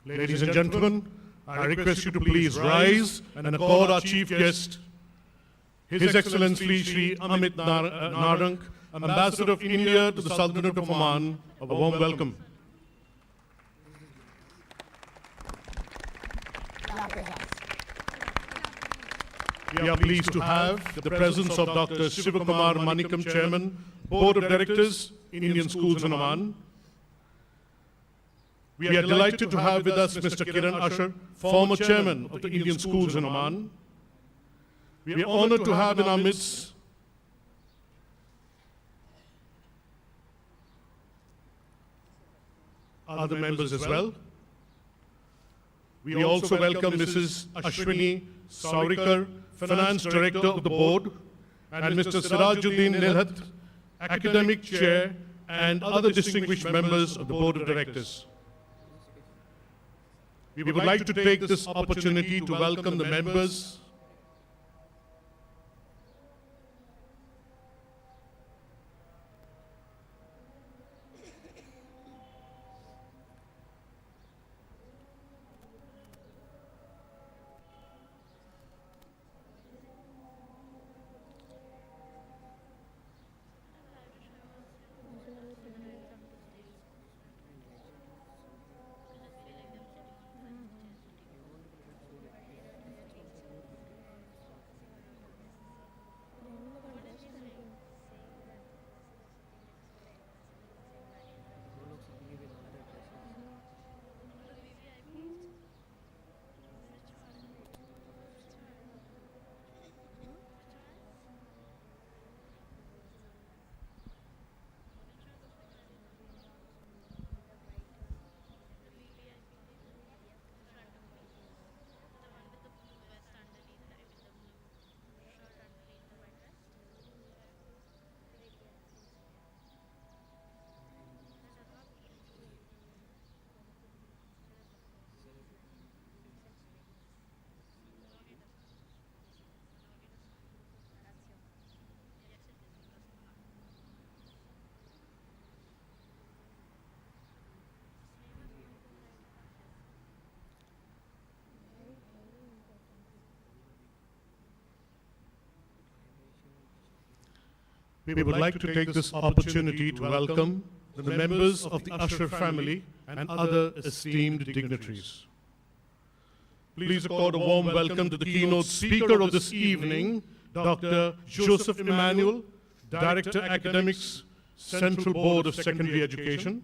Ladies and gentlemen, I request you to please rise and accord our chief guest, His Excellency Shri Amit Narang, Ambassador of India to the Sultanate of Oman, a warm welcome. We are pleased to have the presence of Dr. Sivakumar Manikam, Chairman, Board of Directors, Indian Schools in Oman. We are delighted to have with us Mr. Kiran Asher, former Chairman of the Indian Schools in Oman. We are honored to have in our midst other members as well. We also welcome Mrs. Ashwini Saurikar, Finance Director of the Board, and Mr. Sirajuddin Nilhat, Academic Chair, and other distinguished members of the Board of Directors. We would like to take this opportunity to welcome the members we would like to take this opportunity to welcome the members of the Asher family and other esteemed dignitaries. Please accord a warm welcome to the keynote speaker of this evening, Dr. Joseph Emmanuel, Director Academics, Central Board of Secondary Education,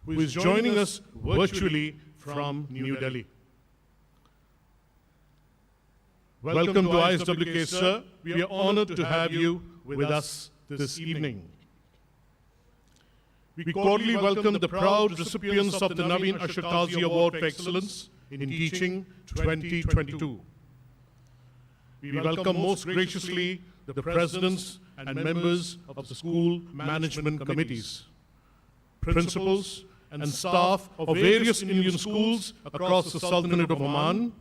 who is joining us virtually from New Delhi. Welcome to ISWK, sir. We are honored to have you with us this evening. We cordially welcome the proud recipients of the Navin Kazi Award for Excellence in Teaching 2022. We welcome most graciously the presidents and members of the school management committees, principals and staff of various Indian schools across the Sultanate of Oman,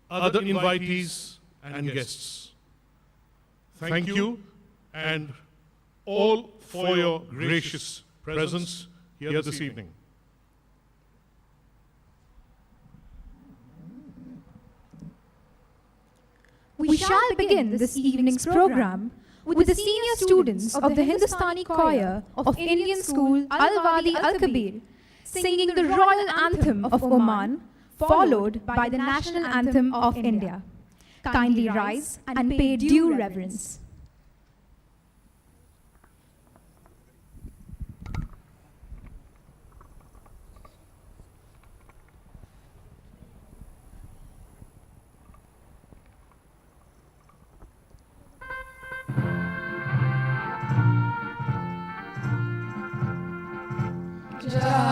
other invitees and guests. Thank you and all for your gracious presence here this evening. We shall begin this evening's program with the senior students of the Hindustani choir of Indian School Al-Wali Al-Kabir singing the Royal Anthem of Oman, followed by the National Anthem of India. Kindly rise and pay due reverence. So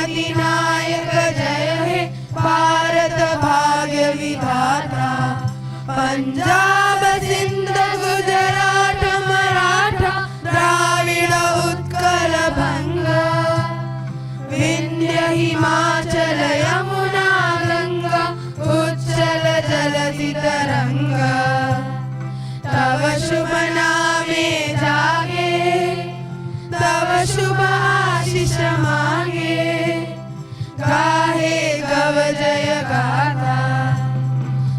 अधिनायक जय हे भारत भाग्य विधाता पंजाब सिंध गुजरात मराठा द्राविड़ उत्कल बंगा विंध्य हिमाचल यमुना गंगा उच्चल जलधि तरंगा तव शुभ नामे जागे तव शुभ आशीष मांगे गाहे गव जय गाथा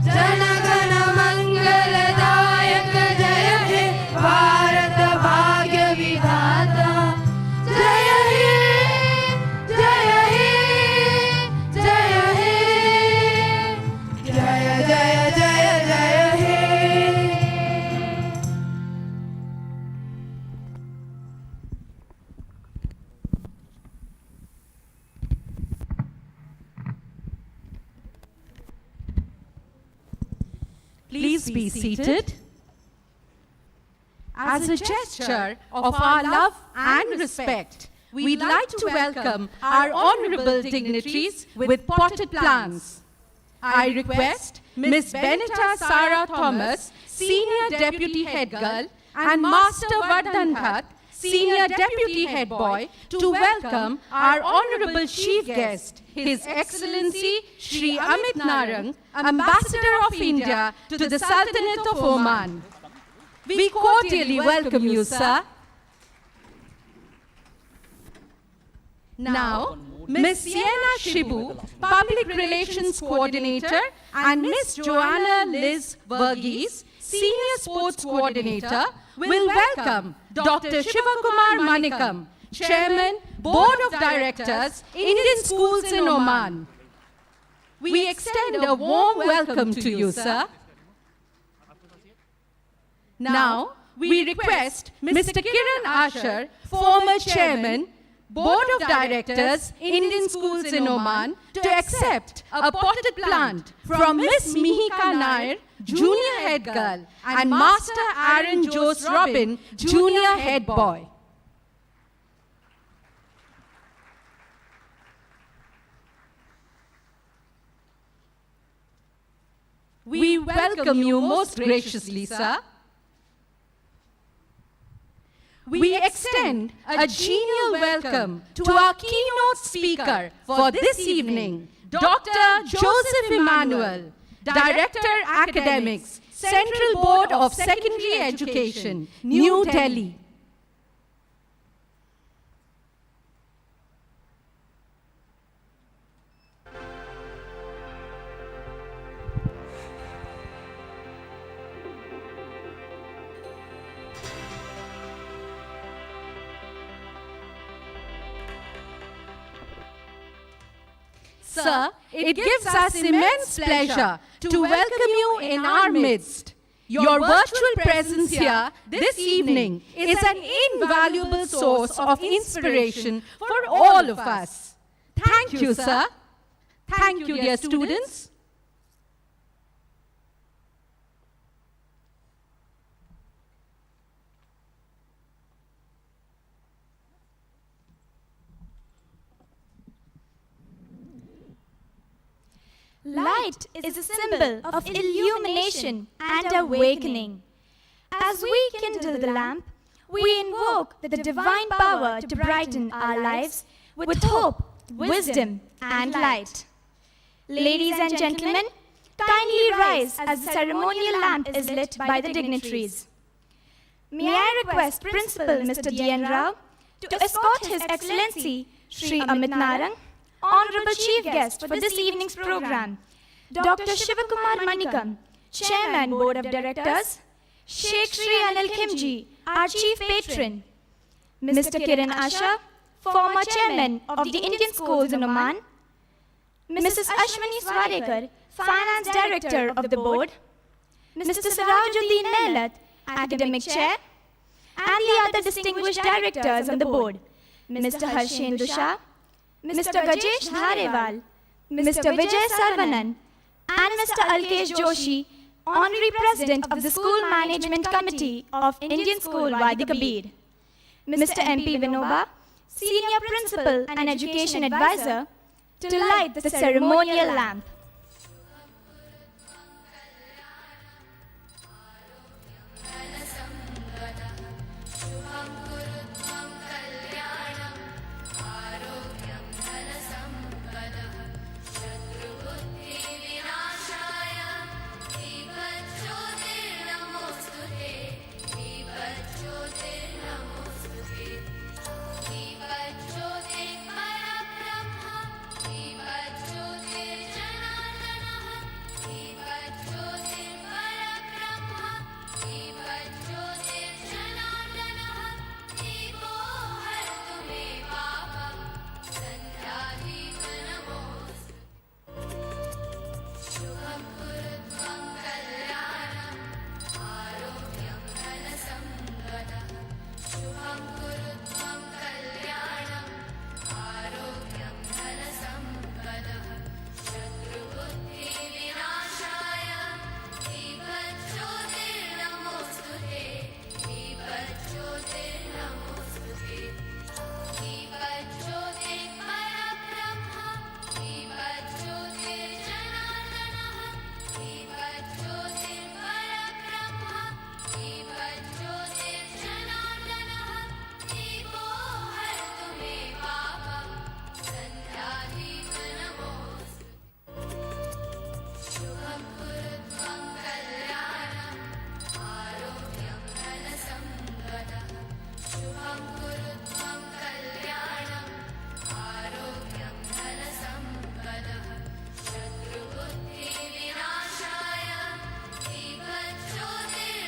जन गण मंगलदायक जय हे भारत भाग्य विधाता जय हे जय हे जय हे जय जय जय जय हे Please be seated. As a gesture of our love and respect, we'd like to welcome our honorable dignitaries with potted plants. I request Ms. Benita Sarah Thomas, Senior Deputy Head Girl, and Master Vardhan Bhatt, Senior Deputy Head Boy, to welcome our Honorable Chief Guest, His Excellency Shri Amit Narang, Ambassador of India to the Sultanate of Oman. We cordially welcome you, sir. Now, Ms. Sienna Shibu, Public Relations Coordinator, and Ms. Joanna Liz Verghese, Senior Sports Coordinator, will welcome Dr. Shivakumar Manikam, Chairman, Board of Directors, Indian Schools in Oman. We extend a warm welcome to you, sir. Now, we request Mr. Kiran Asher, former Chairman, Board of Directors, Indian Schools in Oman, to accept a potted plant from Miss Mihika Nair, Junior Head Girl, and Master Aaron Jose Robin, Junior Head Boy. We welcome you most graciously, sir. We extend a genial welcome to our keynote speaker for this evening, Dr. Joseph Emmanuel, Director Academics, Central Board of Secondary Education, New Delhi. Sir, it gives us immense pleasure to welcome you in our midst. Your virtual presence here this evening is an invaluable source of inspiration for all of us. Thank you, sir. Thank you, dear students. Light is a symbol of illumination and awakening. As we kindle the lamp, we invoke the divine power to brighten our lives with hope, wisdom, and light. Ladies and gentlemen, kindly rise as the ceremonial lamp is lit by the dignitaries. May I request Principal Mr. D.N. Rao to escort His Excellency Shri Amit Narang, Honorable Chief Guest for this evening's program, Dr. Shivakumar Manikam, Chairman Board of Directors, Sheikh Shri Anil Khimji, our Chief Patron, Mr. Kiran Asher, former Chairman of the Indian Schools in Oman, Mrs. Ashwini Swarekar, Finance Director of the Board, Mr. Sirajuddin Nailat, Academic Chair, and the other distinguished directors on the Board, Mr. Harshendu Shah, Mr. Gajesh Dharewal, Mr. Vijay Sarvanan, and Mr. Alkesh Joshi, Honorary President of the School Management Committee of Indian School Wadi Kabir, Mr. M.P. Vinoba, Senior Principal and Education Advisor, to light the ceremonial lamp.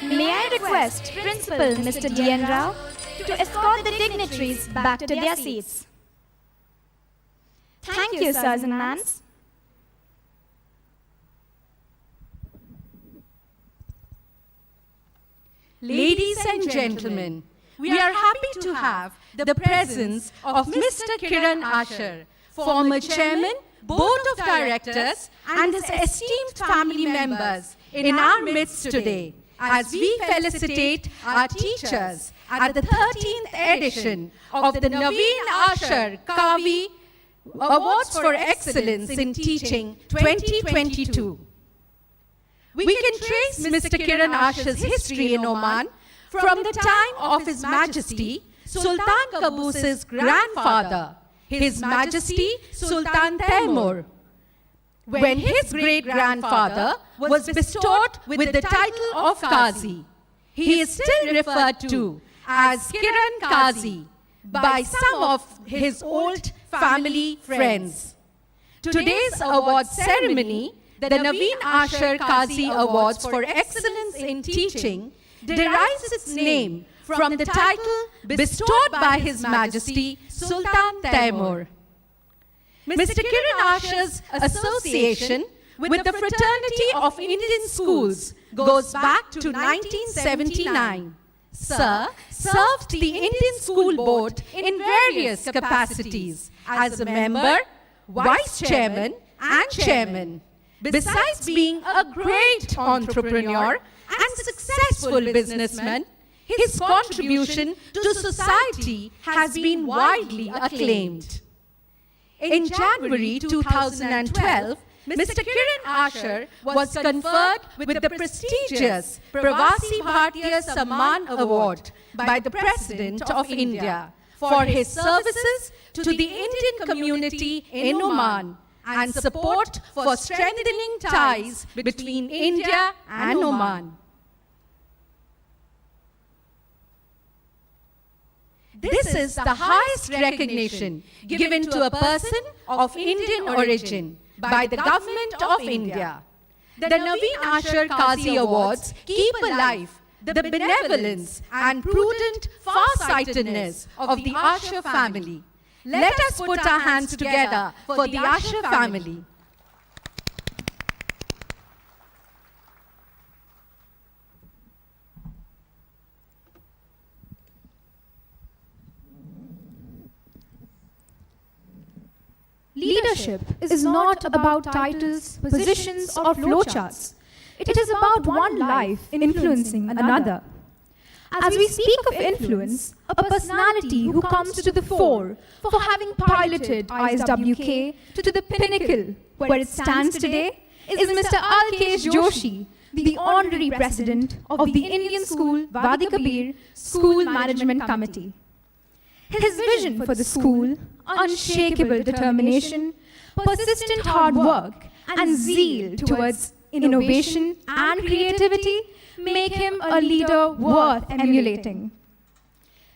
May I request Principal Mr. D.N. Rao to escort the dignitaries back to their seats. Thank you, sirs and ma'ams. Ladies and gentlemen, we are happy to have the presence of Mr. Kiran Asher, former Chairman, Board of Directors, and his esteemed family members in our midst today, as we felicitate our teachers at the 13th edition of the Navin Asher Kazi Awards for Excellence in Teaching 2022. We can trace Mr. Kiran Asher's history in Oman from the time of His Majesty Sultan Qaboos's grandfather, His Majesty Sultan Taimur, when his great-grandfather was bestowed with the title of Kazi. He is still referred to as Kiran Kazi by some of his old family friends. Today's award ceremony, the Navin Asher Kazi Awards for Excellence in Teaching, derives its name from the title bestowed by His Majesty Sultan Taimur. Mr. Kiran Asher's association with the Fraternity of Indian Schools goes back to 1979. Sir served the Indian School Board in various capacities as a member, vice chairman, and chairman. Besides being a great entrepreneur and successful businessman, his contribution to society has been widely acclaimed. In January 2012, Mr. Kiran Asher was conferred with the prestigious Pravasi Bharatiya Samman Award by the President of India for his services to the Indian community in Oman and support for strengthening ties between India and Oman. This is the highest recognition given to a person of Indian origin by the Government of India. The Navin Asher Kazi Awards keep alive the benevolence and prudent farsightedness of the Asher family. Let us put our hands together for the Asher family. Leadership is not about titles, positions, or flowcharts. It is about one life influencing another. As we speak of influence, a personality who comes to the fore for having piloted ISWK to the pinnacle where it stands today is Mr. Alkesh Joshi, the Honorary President of the Indian School Wadi Kabir School Management Committee. His vision for the school, unshakable determination, persistent hard work, and zeal towards innovation and creativity make him a leader worth emulating.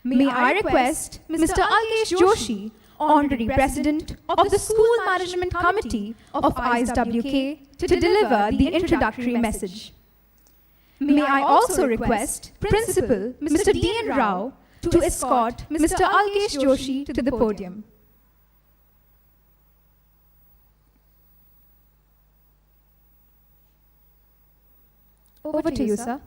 May I request Mr. Alkesh Joshi, Honorary President of the School Management Committee of ISWK, to deliver the introductory message. May I also request Principal Mr. D.N. Rao to escort Mr. Alkesh Joshi to the podium. Over to you, sir.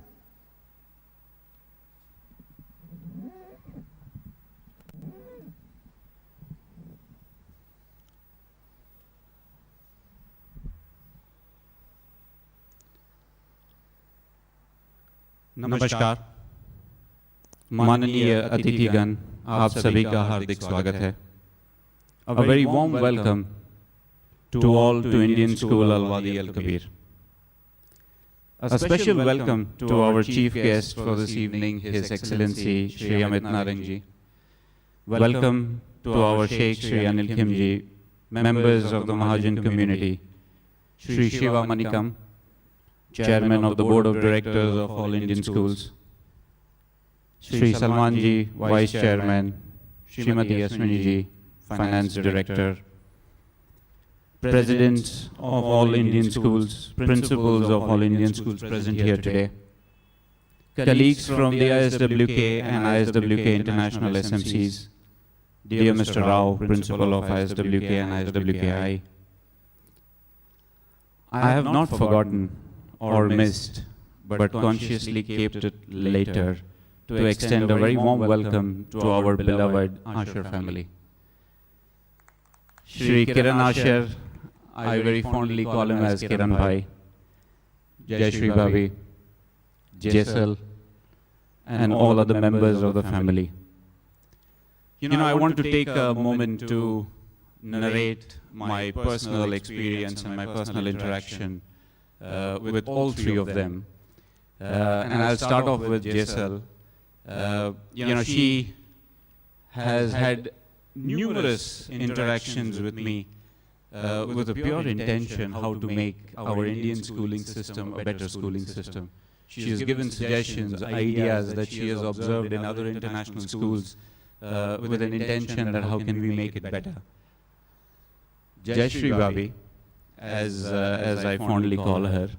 नमस्कार, माननीय अतिथिगण, आप सभी का हार्दिक स्वागत है. A very warm welcome to all to Indian School Al-Wadi Al-Kabir. A special welcome to our chief guest for this evening, His Excellency Shri Amit Narangji. Welcome to our Sheikh Shri Anil Khimji, members of the Mahajan community, Shri Shiva Manikam, Chairman of the Board of Directors of all Indian Schools, Shri Salmanji, Vice Chairman, Srimati Aswini Finance Director, Presidents of all Indian schools, Principals of all Indian schools present here today, colleagues from the ISWK and ISWK International SMCs, dear Mr. Rao, Principal of ISWK and ISWKI. I have not forgotten or missed, but consciously kept it later to extend a very warm welcome to our beloved Asher family. Shri Kiran Asher, I very fondly call him as Kiran Bhai, Jai Shri Bhabi, Jaisal, and all other members of the family. I want to take a moment to narrate my personal experience and my personal interaction with all three of them. And I'll start off with Jaisal. She has had numerous interactions with me with a pure intention how to make our Indian schooling system a better schooling system. She has given suggestions, ideas that she has observed in other international schools with an intention that how can we make it better. Jai Shri Bhabi, as I fondly call her,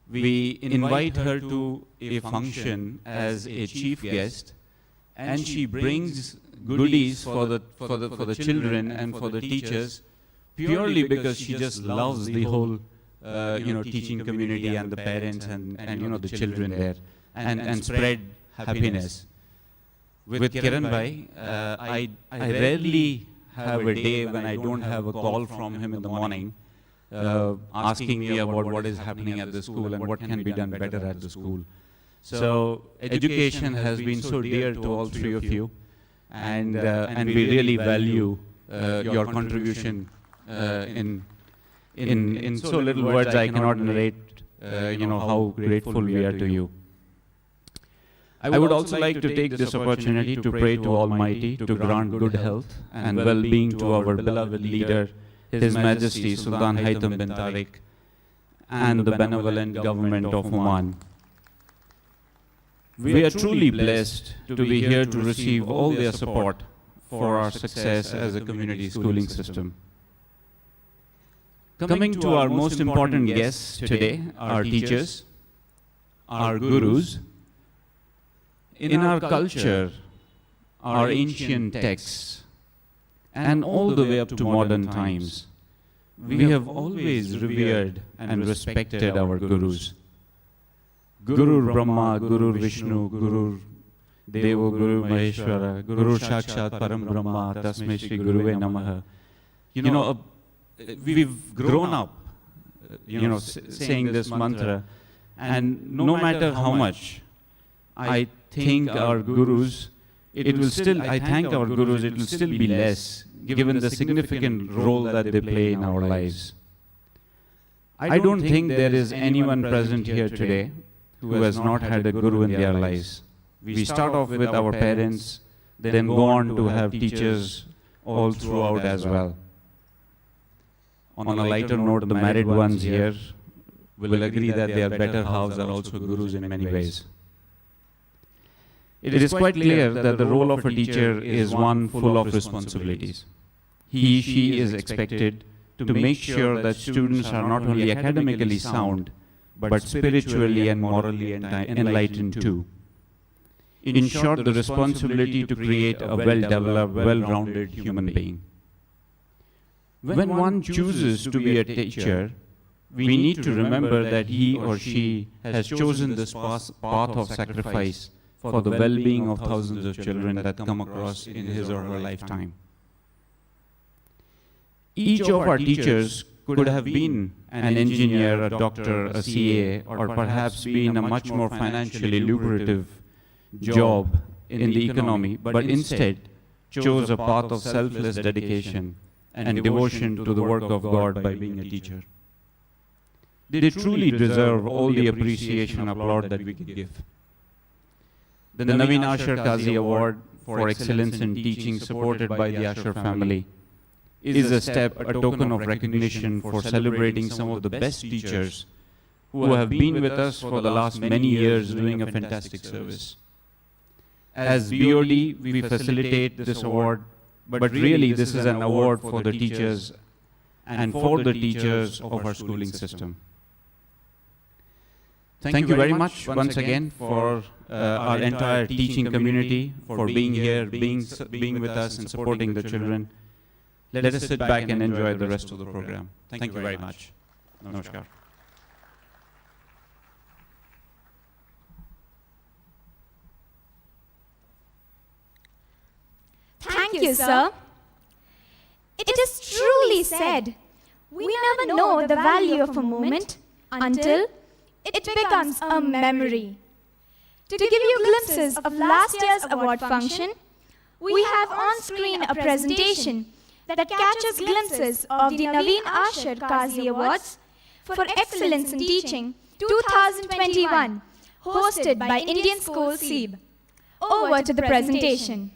we invite her to a function as a chief guest, and she brings goodies for the children and for the teachers purely because she just loves the whole teaching community and the parents and the children there and spread happiness. With Kiran Bhai, I rarely have a day when I don't have a call from him in the morning asking me about what is happening at the school and what can be done better at the school. So education has been so dear to all three of you, and we really value your contribution in so little words I cannot narrate how grateful we are to you. I would also like to take this opportunity to pray to Almighty to grant good health and well-being to our beloved leader, His Majesty Sultan Haitham bin Tariq, and the benevolent government of Oman. We are truly blessed to be here to receive all their support for our success as a community schooling system. Coming to our most important guests today, our teachers, our gurus. In our culture, our ancient texts, and all the way up to modern times, we have always revered and respected our gurus. Guru Brahma, Guru Vishnu, Guru Devo, Guru Maheshwara, Guru Sakshat Param Brahma, Tasmai Shri Guruve Namaha. We've grown up, saying this mantra, and no matter how much I think our gurus, I thank our gurus, it will still be less, given the significant role that they play in our lives. I don't think there is anyone present here today who has not had a guru in their lives. We start off with our parents, then go on to have teachers all throughout as well. On a lighter note, the married ones here will agree that their better halves are also gurus in many ways. It is quite clear that the role of a teacher is one full of responsibilities. She is expected to make sure that students are not only academically sound, but spiritually and morally enlightened too. In short, the responsibility to create a well-developed, well-rounded human being. When one chooses to be a teacher, we need to remember that he or she has chosen this path of sacrifice for the well-being of thousands of children that come across in his or her lifetime. Each of our teachers could have been an engineer, a doctor, a CA, or perhaps been a much more financially lucrative job in the economy, but instead chose a path of selfless dedication and devotion to the work of God by being a teacher. They truly deserve all the appreciation and applaud that we can give. The Navin Kazi Award for Excellence in Teaching, supported by the Asher family, is a step, a token of recognition for celebrating some of the best teachers who have been with us for the last many years doing a fantastic service. As BOD, we facilitate this award, but really this is an award for the teachers and for the teachers of our schooling system. Thank you very much once again for our entire teaching community, for being here, being with us and supporting the children. Let us sit back and enjoy the rest of the program. Thank you very much. Namaskar. Thank you, sir. It is truly said, we never know the value of a moment until it becomes a memory. To give you glimpses of last year's award function, we have on screen a presentation that catches glimpses of the Navin Kazi Awards for Excellence in Teaching 2021, hosted by Indian School SEEB. Over to the presentation.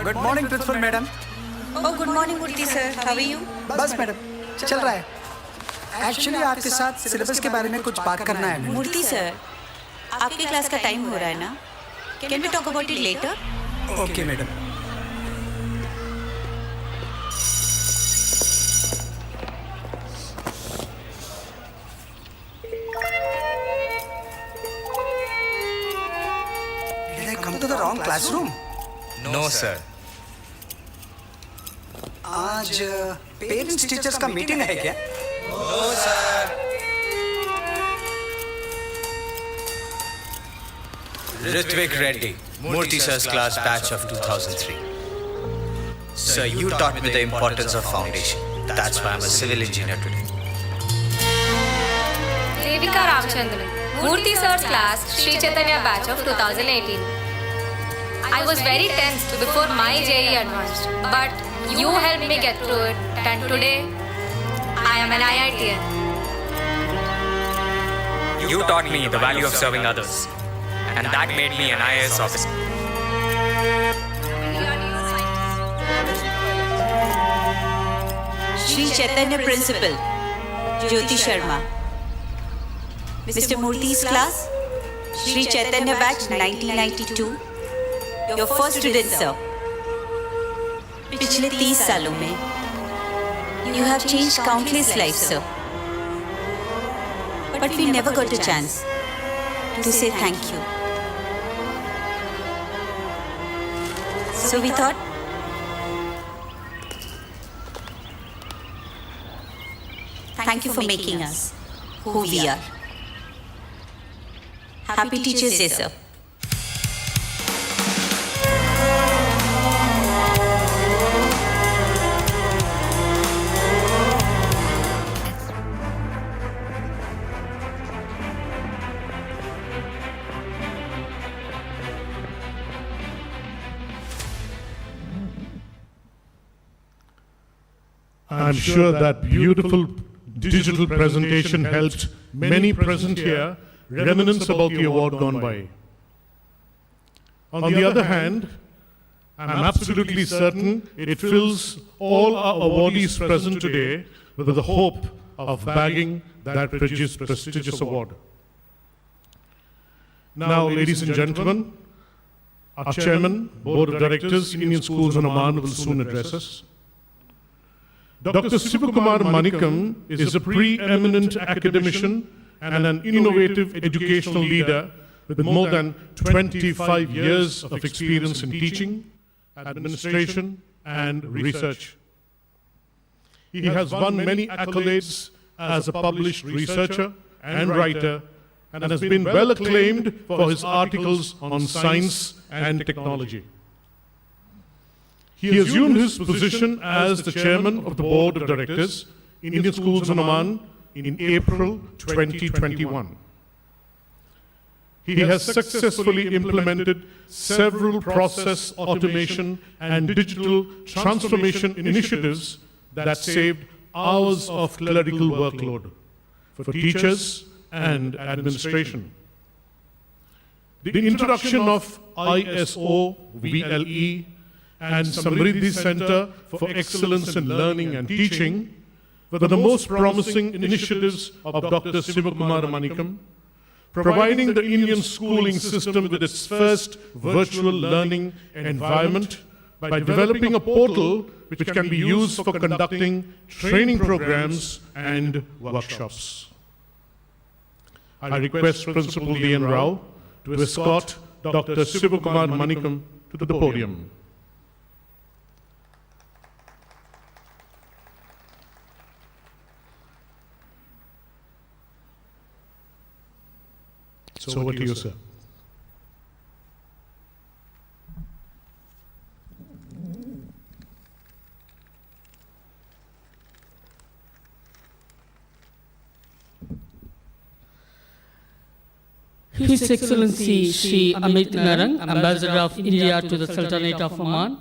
Good morning principal madam. Oh, good morning, Murthy sir. How are you? बस madam चल रहा है। Actually आपके साथ syllabus के बारे में कुछ बात करना है। Murthy sir, आपके क्लास का टाइम हो रहा है ना? Can we talk about it later? Okay madam. Did I come to the wrong classroom? No, sir. आज पेरेंट्स टीचर्स का मीटिंग है क्या? No, sir. Ritvik Reddy, Murthy sir's class batch of 2003. Sir, you taught me the importance of foundation. That's why I'm a civil engineer today. Devika Ramchandran, Murthy sir's class, Sri Chaitanya batch of 2018. I was very tense before my JEE advanced, but you helped me get through it, and today I am an IITian. You taught me the value of serving others, and that made me an IAS officer. Sri Chaitanya Principal, Jyoti Sharma. Mr. Murthy's class, Sri Chaitanya batch 1992. Your first student, sir. पिछले 30 सालों में you have changed countless lives, sir. But we never got a chance to say thank you. So we thought, thank you for making us who we are. Happy Teachers Day, sir. I'm sure that beautiful digital presentation helped many present here reminisce about the award gone by. On the other hand, I'm absolutely certain it fills all our awardees present today with the hope of bagging that prestigious award. Now, ladies and gentlemen, our Chairman, Board of Directors, Indian Schools in Oman will soon address us. Dr. Sivakumar Manikam is a preeminent academician and an innovative educational leader with more than 25 years of experience in teaching, administration, and research. He has won many accolades as a published researcher and writer and has been well acclaimed for his articles on science and technology. He assumed his position as the chairman of the board of directors in Indian Schools in Oman in April 2021. He has successfully implemented several process automation and digital transformation initiatives that saved hours of clerical workload for teachers and administration. The introduction of ISO, VLE, and Samriddhi Center for Excellence in Learning and Teaching were the most promising initiatives of Dr. Sivakumar Manikam, providing the Indian schooling system with its first virtual learning environment by developing a portal which can be used for conducting training programs and workshops. I request Principal D.N. Rao to escort Dr. Sivakumar Manikam to the podium. So over to you, sir. His Excellency Shri Amit Narang, Ambassador of India to the Sultanate of Oman,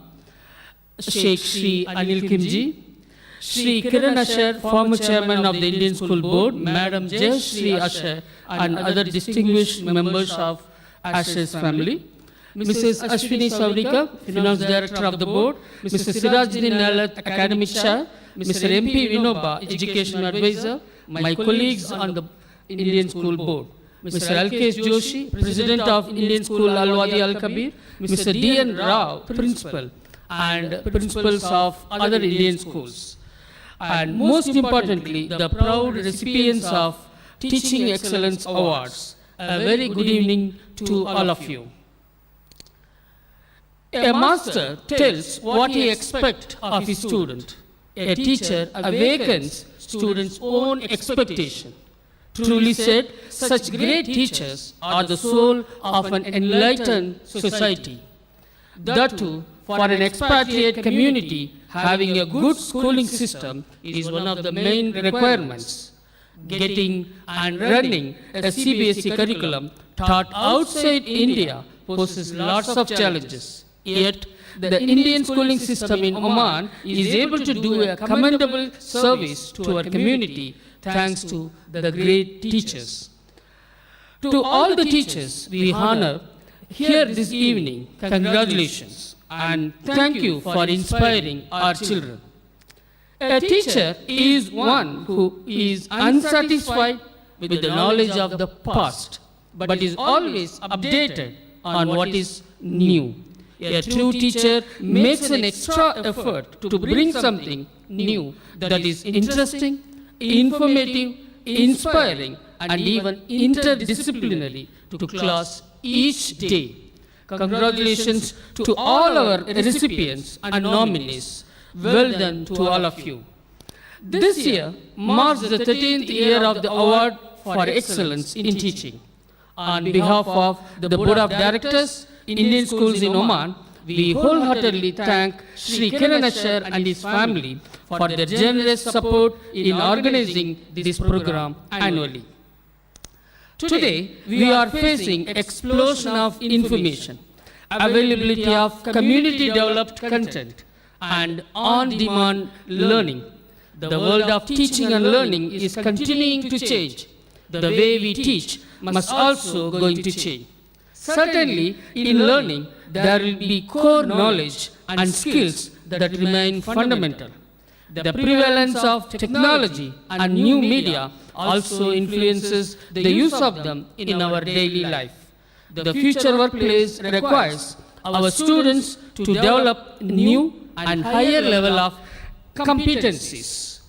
Sheikh Shri Anil Kimji, Shri Kiran Asher, former Chairman of the Indian School Board, Madam Jayashree Asher, and other distinguished members of Asher's family, Mrs. Ashwini Saurika, Finance Director of the Board, Mr. Sirajuddin Nalat, Academic Chair, Mr. MP Vinoba, Education Advisor, my colleagues on the Indian School Board, Mr. Alkesh Joshi, President of Indian School Al-Wadi Al-Kabir, Mr. D.N. Rao, Principal, and Principals of other Indian schools. And most importantly, the proud recipients of Teaching Excellence Awards. A very good evening to all of you. A master tells what he expects of his student. A teacher awakens students' own expectation. Truly said, such great teachers are the soul of an enlightened society. That too, for an expatriate community, having a good schooling system is one of the main requirements. Getting and running a CBSE curriculum taught outside India poses lots of challenges. Yet, the Indian schooling system in Oman is able to do a commendable service to our community thanks to the great teachers. To all the teachers we honor here this evening, congratulations and thank you for inspiring our children. A teacher is one who is unsatisfied with the knowledge of the past, but is always updated on what is new. A true teacher makes an extra effort to bring something new that is interesting, informative, inspiring, and even interdisciplinary to class each day. Congratulations to all our recipients and nominees. Well done to all of you. This year marks the 13th year of the Award for Excellence in Teaching. On behalf of the Board of Directors, Indian Schools in Oman, we wholeheartedly thank Sri Kiran Asher and his family for their generous support in organizing this program annually. Today, we are facing explosion of information, availability of community-developed content, and on-demand learning. The world of teaching and learning is continuing to change. The way we teach must also going to change. Certainly, in learning, there will be core knowledge and skills that remain fundamental. The prevalence of technology and new media also influences the use of them in our daily life. The future workplace requires our students to develop new and higher level of competencies.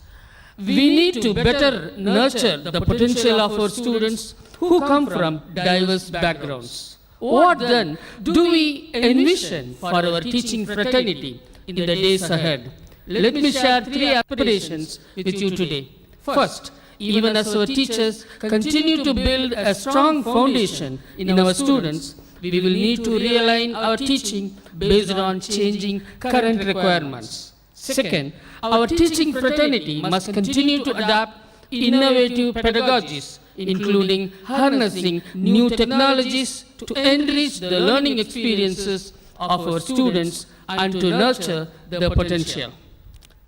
We need to better nurture the potential of our students who come from diverse backgrounds. What then do we envision for our teaching fraternity in the days ahead? Let me share 3 aspirations with you today. First, even as our teachers continue to build a strong foundation in our students, we will need to realign our teaching based on changing current requirements. Second, our teaching fraternity must continue to adapt innovative pedagogies, including harnessing new technologies to enrich the learning experiences of our students and to nurture their potential.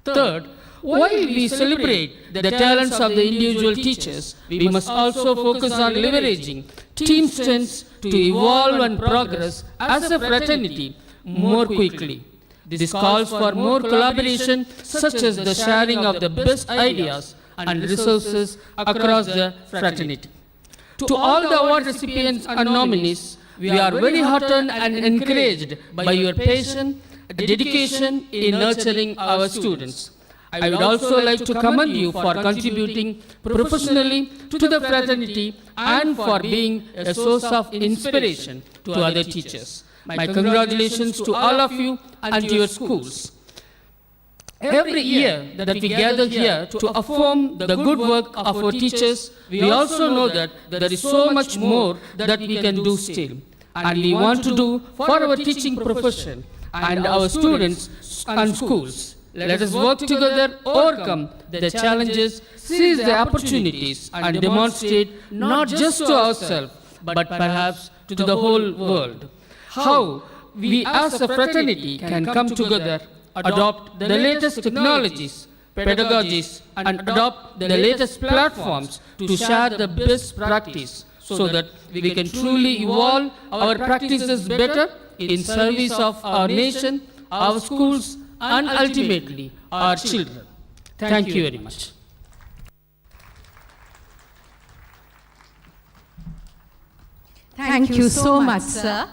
Third, while we celebrate the talents of the individual teachers, we must also focus on leveraging team strengths to evolve and progress as a fraternity more quickly. This calls for more collaboration, such as the sharing of the best ideas and resources across the fraternity. To all the award recipients and nominees, we are very heartened and encouraged by your passion, dedication in nurturing our students. I would also like to commend you for contributing professionally to the fraternity and for being a source of inspiration to other teachers. My congratulations to all of you and to your schools. Every year that we gather here to affirm the good work of our teachers, we also know that there is so much more that we can do still. And we want to do for our teaching profession and our students and schools. Let us work together, overcome the challenges, seize the opportunities, and demonstrate not just to ourselves, but perhaps to the whole world, how we as a fraternity can come together, adopt the latest technologies, pedagogies, and adopt the latest platforms to share the best practice so that we can truly evolve our practices better in service of our nation, our schools, and ultimately our children. Thank you very much. Thank you so much, sir.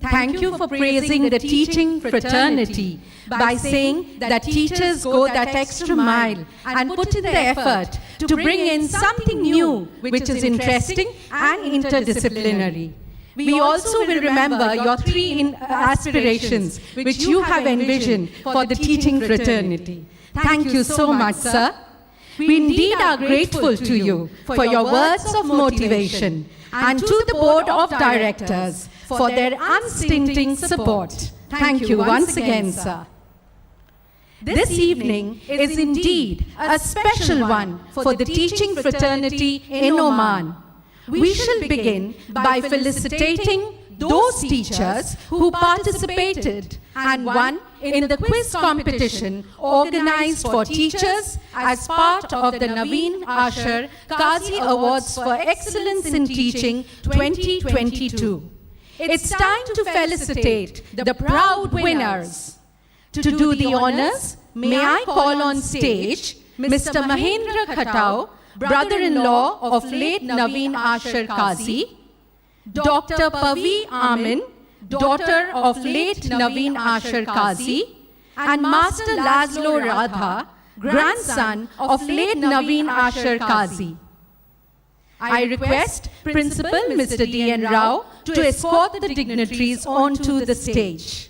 Thank you for praising the teaching fraternity by saying that teachers go that extra mile and put in the effort to bring in something new, which is interesting and interdisciplinary. We also will remember your three aspirations, which you have envisioned for the teaching fraternity. Thank you so much, sir. We indeed are grateful to you for your words of motivation and to the board of directors for their unstinting support. Thank you once again, sir. This evening is indeed a special one for the teaching fraternity in Oman. We shall begin by felicitating those teachers who participated and won in the quiz competition organized for teachers as part of the Navin Asher Kazi Awards for Excellence in Teaching 2022. It's time to felicitate the proud winners. To do the honors, may I call on stage Mr. Mahendra Khatau, brother-in-law of late Navin Asher Kazi, Dr. Pavi Amin, daughter of late Navin Asher Kazi, and Master Laszlo Radha, grandson of late Navin Asher Kazi. I request Principal Mr. D.N. Rao to escort the dignitaries onto the stage.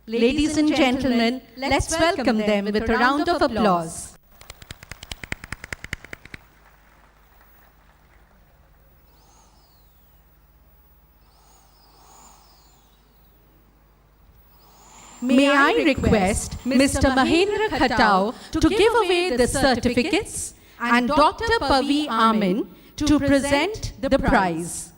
Ladies and gentlemen, let's welcome them with a round of applause. May I request Mr. Mahendra Khatau to give away the certificates and Dr. Pavi Amin to present the prize.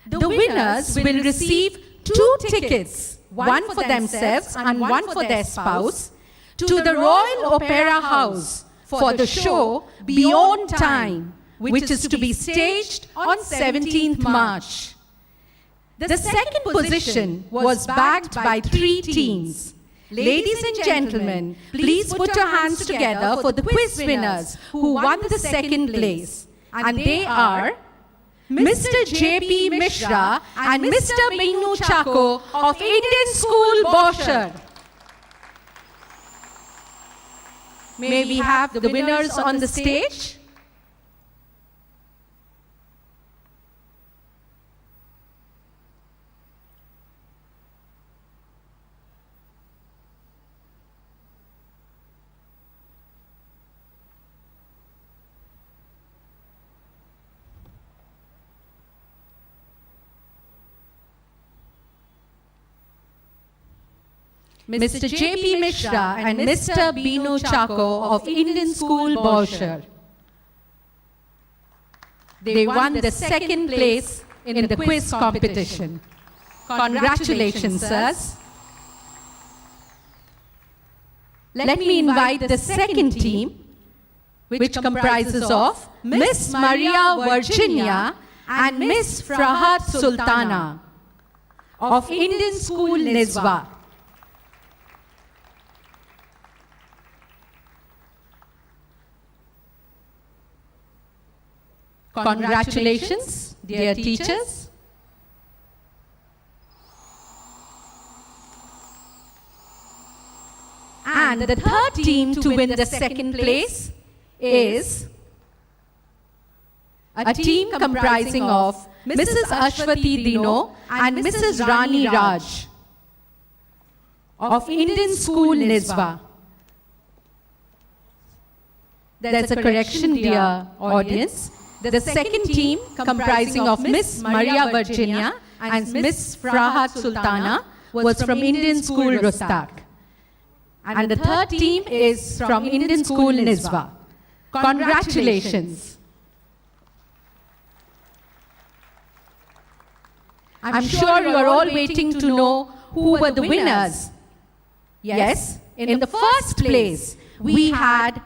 The winners will receive 2 tickets, one for themselves and one for their spouse, to the Royal Opera House for the show Beyond Time, which is to be staged on 17th March. The second position was bagged by 3 teams. Ladies and gentlemen, please put your hands together for the quiz winners who won the second place. And they are Mr. J.P. Mishra and Mr. Binu Chako of Indian School, Bosher. May we have the winners on the stage? Mr. J.P. Mishra and Mr. Binu Chako of Indian School, Bosher. They won the second place in the quiz competition. Congratulations, sirs. Let me invite the second team, which comprises of Miss Maria Virginia and Miss Frahat Sultana of Indian School, Nizwa. Congratulations, dear teachers. And the third team to win the second place is a team comprising of Mrs. Ashwati Dino and Mrs. Rani Raj of Indian School, Nizwa. There's a correction, dear audience. The second team, comprising of Miss Maria Virginia and Miss Frahat Sultana, was from Indian School, Rustak. And the third team is from Indian School, Nizwa. Congratulations. I'm sure you're all waiting to know who were the winners. Yes, in the first place, we had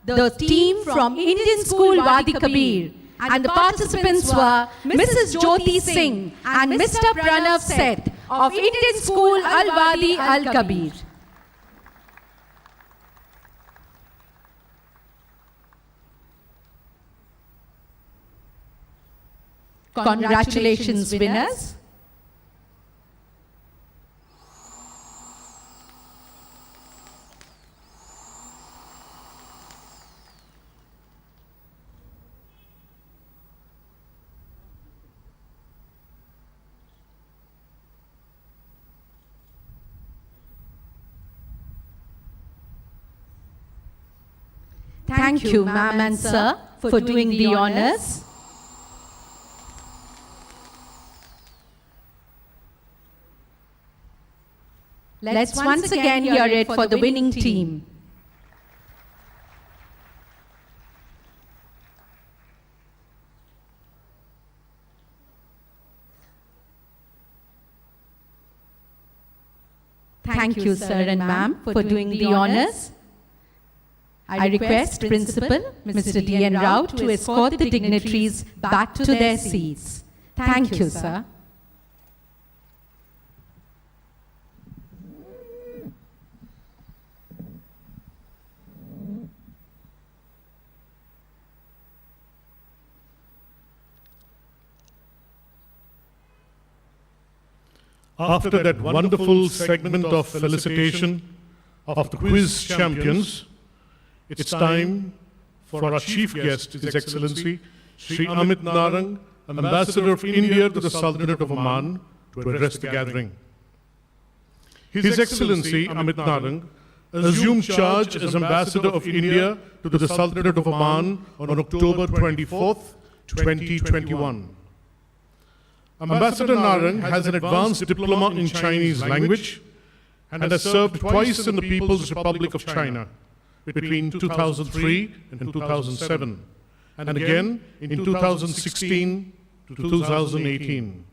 the team from Indian School Wadi Kabir, and the participants were Mrs. Jyoti Singh and Mr. Pranav Seth of Indian School Al Wadi Al Kabir. Congratulations, winners. Thank you, ma'am and sir, for doing the honors. Let's once again hear it for the winning team. Thank you, sir and ma'am, for doing the honors. I request Principal Mr. D.N. Rao to escort the dignitaries back to their seats. Thank you, sir. After that wonderful segment of felicitation of the quiz champions, it's time for our chief guest, His Excellency, Sri Amit Narang, Ambassador of India to the Sultanate of Oman, to address the gathering. His Excellency, Amit Narang, assumed charge as Ambassador of India to the Sultanate of Oman on October 24th, 2021. Ambassador Narang has an advanced diploma in Chinese language and has served twice in the People's Republic of China between 2003 and 2007, and again in 2016 to 2018,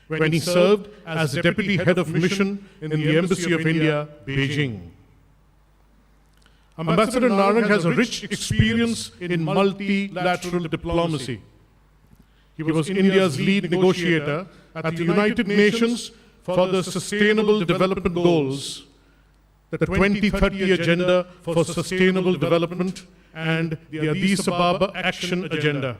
when he served as the Deputy Head of Mission in the Embassy of India, Beijing. Ambassador Narang has a rich experience in multilateral diplomacy. He was India's lead negotiator at the United Nations for the Sustainable Development Goals, the 2030 Agenda for Sustainable Development, and the Addis Ababa Action Agenda.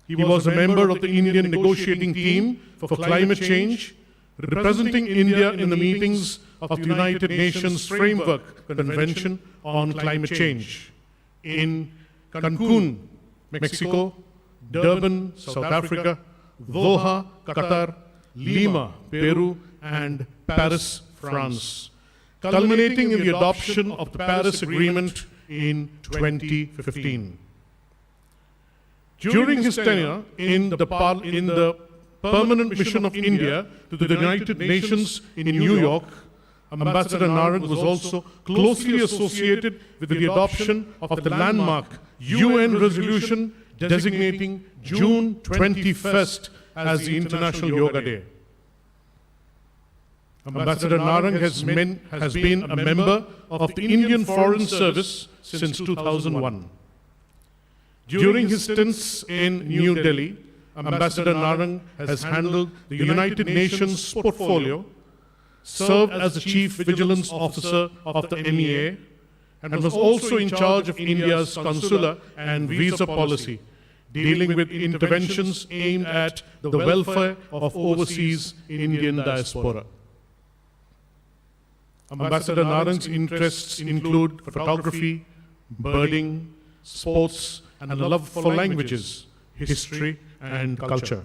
He was a member of the Indian negotiating team for climate change, representing India in the meetings of the United Nations Framework Convention on Climate Change in Cancun, Mexico, Durban, South Africa, Doha, Qatar, Lima, Peru, and Paris, France, culminating in the adoption of the Paris Agreement in 2015. During his tenure in the Permanent Mission of India to the United Nations in New York, Ambassador Narang was also closely associated with the adoption of the landmark UN resolution designating June 21st as the International Yoga Day. Ambassador Narang has been a member of the Indian Foreign Service since 2001. During his stints in New Delhi, Ambassador Narang has handled the United Nations portfolio, served as the Chief Vigilance Officer of the MEA, and was also in charge of India's consular and visa policy, dealing with interventions aimed at the welfare of overseas Indian diaspora. Ambassador Narang's interests include photography, birding, sports, and a love for languages, history, and culture.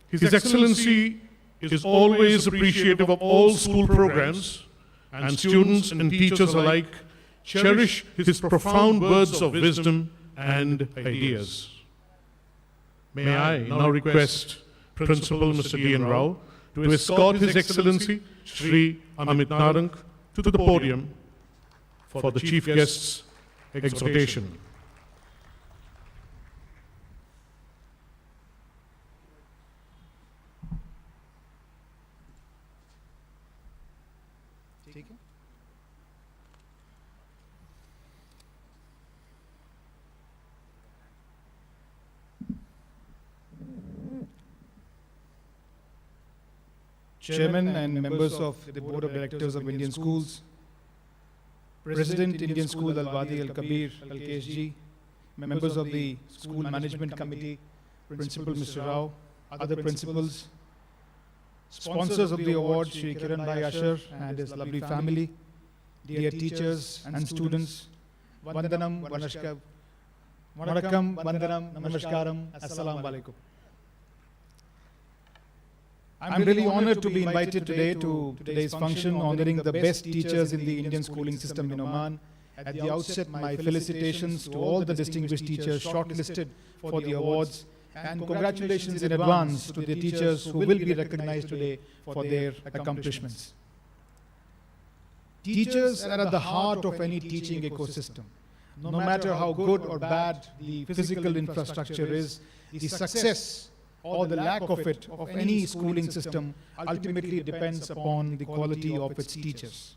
His Excellency is always appreciative of all school programs, and students and teachers alike cherish his profound words of wisdom and ideas. May I now request Principal Mr. D.N. Rao to escort His Excellency Sri Amit Narang to the podium for the Chief Guest's exhortation. taking? Chairman and members of the Board of Directors of Indian Schools, President Indian School Al-Wadi Al-Kabir Al-KSG, members of the School Management Committee, Principal Mr. Rao, other principals, sponsors of the award, Shri Kiran Bhai Asher and his lovely family, dear teachers and students, Vandanam, Vanashkam, Vanakkam, Vandanam, Namaskaram, Assalamu Alaikum. I'm really honored to be invited today to today's function honoring the best teachers in the Indian schooling system in Oman. At the outset, my felicitations to all the distinguished teachers shortlisted for the awards, and congratulations in advance to the teachers who will be recognized today for their accomplishments. Teachers are at the heart of any teaching ecosystem. No matter how good or bad the physical infrastructure is, the success or the lack of it of any schooling system ultimately depends upon the quality of its teachers.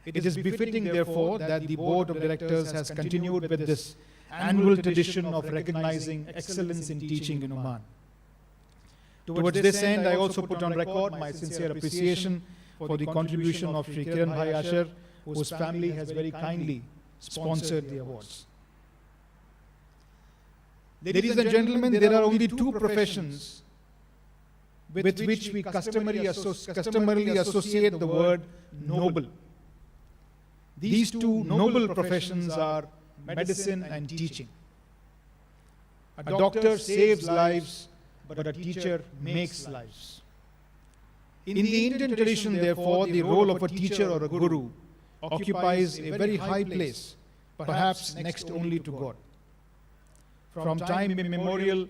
It is befitting, therefore, that the Board of Directors has continued with this annual tradition of recognizing excellence in teaching in Oman. Towards this end, I also put on record my sincere appreciation for the contribution of Shri Kiran Bhai Asher, whose family has very kindly sponsored the awards. Ladies and gentlemen, there are only two professions with which we customarily associate the word noble. These two noble professions are medicine and teaching. A doctor saves lives, but a teacher makes lives. In the Indian tradition, therefore, the role of a teacher or a guru occupies a very high place, perhaps next only to God. From time immemorial,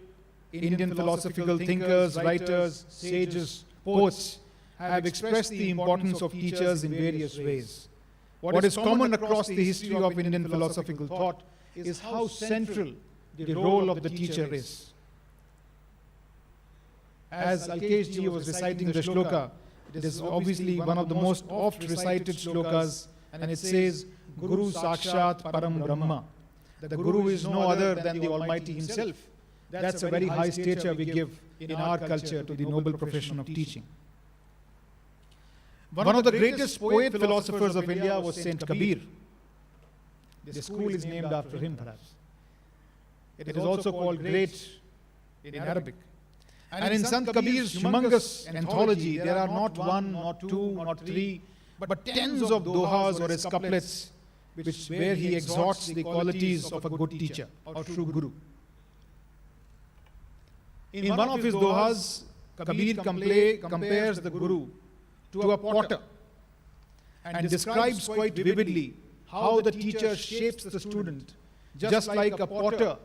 Indian philosophical thinkers, writers, sages, poets have expressed the importance of teachers in various ways. What is common across the history of Indian philosophical thought is how central the role of the teacher is. As Al-KSG was reciting the shloka, it is obviously one of the most oft recited shlokas, and it says, Guru Sakshat Param Brahma. The Guru is no other than the Almighty Himself. That's a very high stature we give in our culture to the noble profession of teaching. One of the greatest poet philosophers of India was Saint Kabir. The school is named after him, perhaps. It is also called great in Arabic. And in Sant Kabir's humongous anthology, there are not one, not two, not three, but tens of dohas or his couplets where he exhorts the qualities of a good teacher or true guru. In one of his dohas, Kabir compares the guru to a potter and describes quite vividly how the teacher shapes the student, just like a potter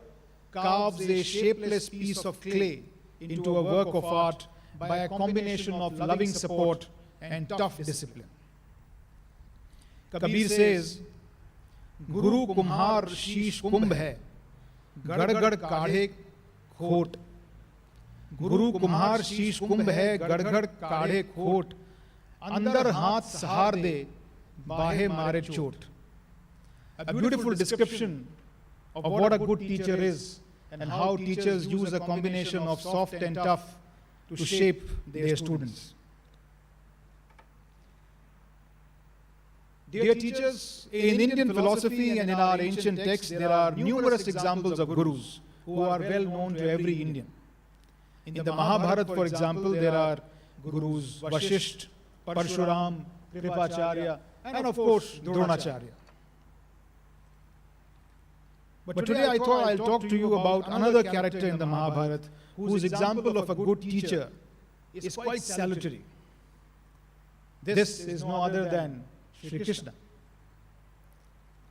carves a shapeless piece of clay into a work of art by a combination of loving support and tough discipline. Kabir says, Guru Kumhar Sheesh Kumbh hai, Gad Gad Kaadhe Khot. Guru Kumhar Sheesh Kumbh hai, Gad Gad Kaadhe Khot. Andar Haath Sahar De, Bahe Mare Chot. A beautiful description of what a good teacher is and how teachers use a combination of soft and tough to shape their students. Dear teachers, in Indian philosophy and in our ancient texts, there are numerous examples of gurus who are well known to every Indian. In the Mahabharata, for example, there are gurus Vashisht, Parshuram, Kripacharya, and of course, Dronacharya. But today I thought I'll talk to you about another character in the Mahabharata whose example of a good teacher is quite salutary. This is no other than Shri Krishna.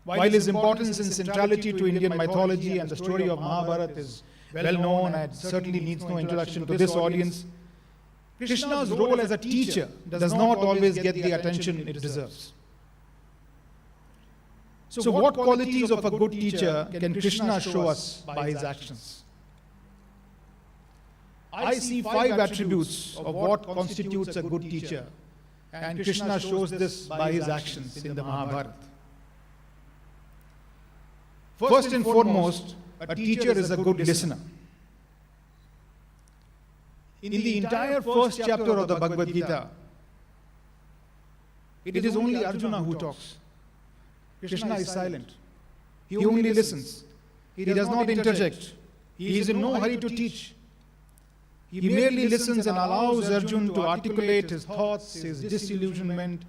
While his importance and centrality to Indian mythology and the story of Mahabharata is well known and certainly needs no introduction to this audience, Krishna's role as a teacher does not always get the attention it deserves. So what qualities of a good teacher can Krishna show us by his actions? I see 5 attributes of what constitutes a good teacher And Krishna shows this by his actions in the Mahabharata. First and foremost, a teacher is a good listener. In the entire first chapter of the Bhagavad Gita, it is only Arjuna who talks. Krishna is silent. He only listens. He does not interject. He is in no hurry to teach. He merely listens and allows Arjuna to articulate his thoughts, his disillusionment,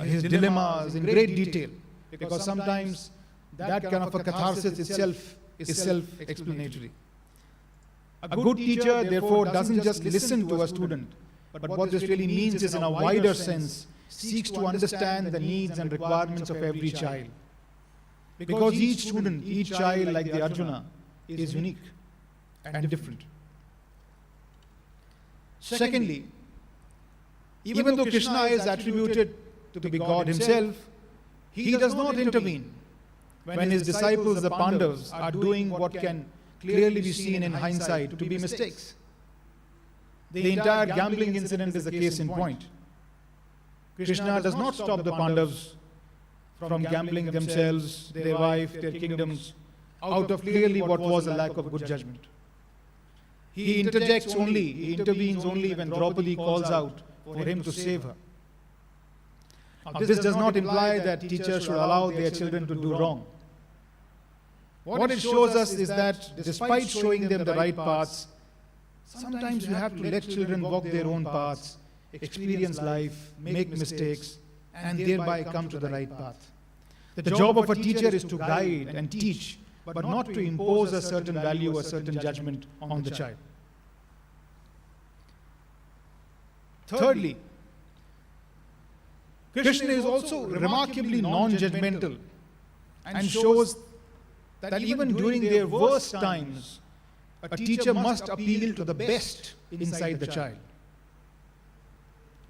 his dilemmas in great detail. Because sometimes that kind of a catharsis itself is self-explanatory. A good teacher, therefore, doesn't just listen to a student, but what this really means is, in a wider sense, seeks to understand the needs and requirements of every child. Because each student, each child, like the Arjuna, is unique and different. Secondly, even though Krishna is attributed to be God himself, he does not intervene when his disciples, the Pandavas, are doing what can clearly be seen in hindsight to be mistakes. The entire gambling incident is a case in point. Krishna does not stop the Pandavas from gambling themselves, their wife, their kingdoms, out of clearly what was a lack of good judgment. He interjects only, he intervenes only when Draupadi calls out for him to save her. Now, this does not imply that teachers should allow their children to do wrong. What it shows us is that despite showing them the right paths, sometimes you have to let children walk their own paths, experience life, make mistakes, and thereby come to the right path. The job of a teacher is to guide and teach, but not to impose a certain value, a certain judgment on the child. Thirdly, Krishna is also remarkably non-judgmental and shows that even during their worst times, a teacher must appeal to the best inside the child.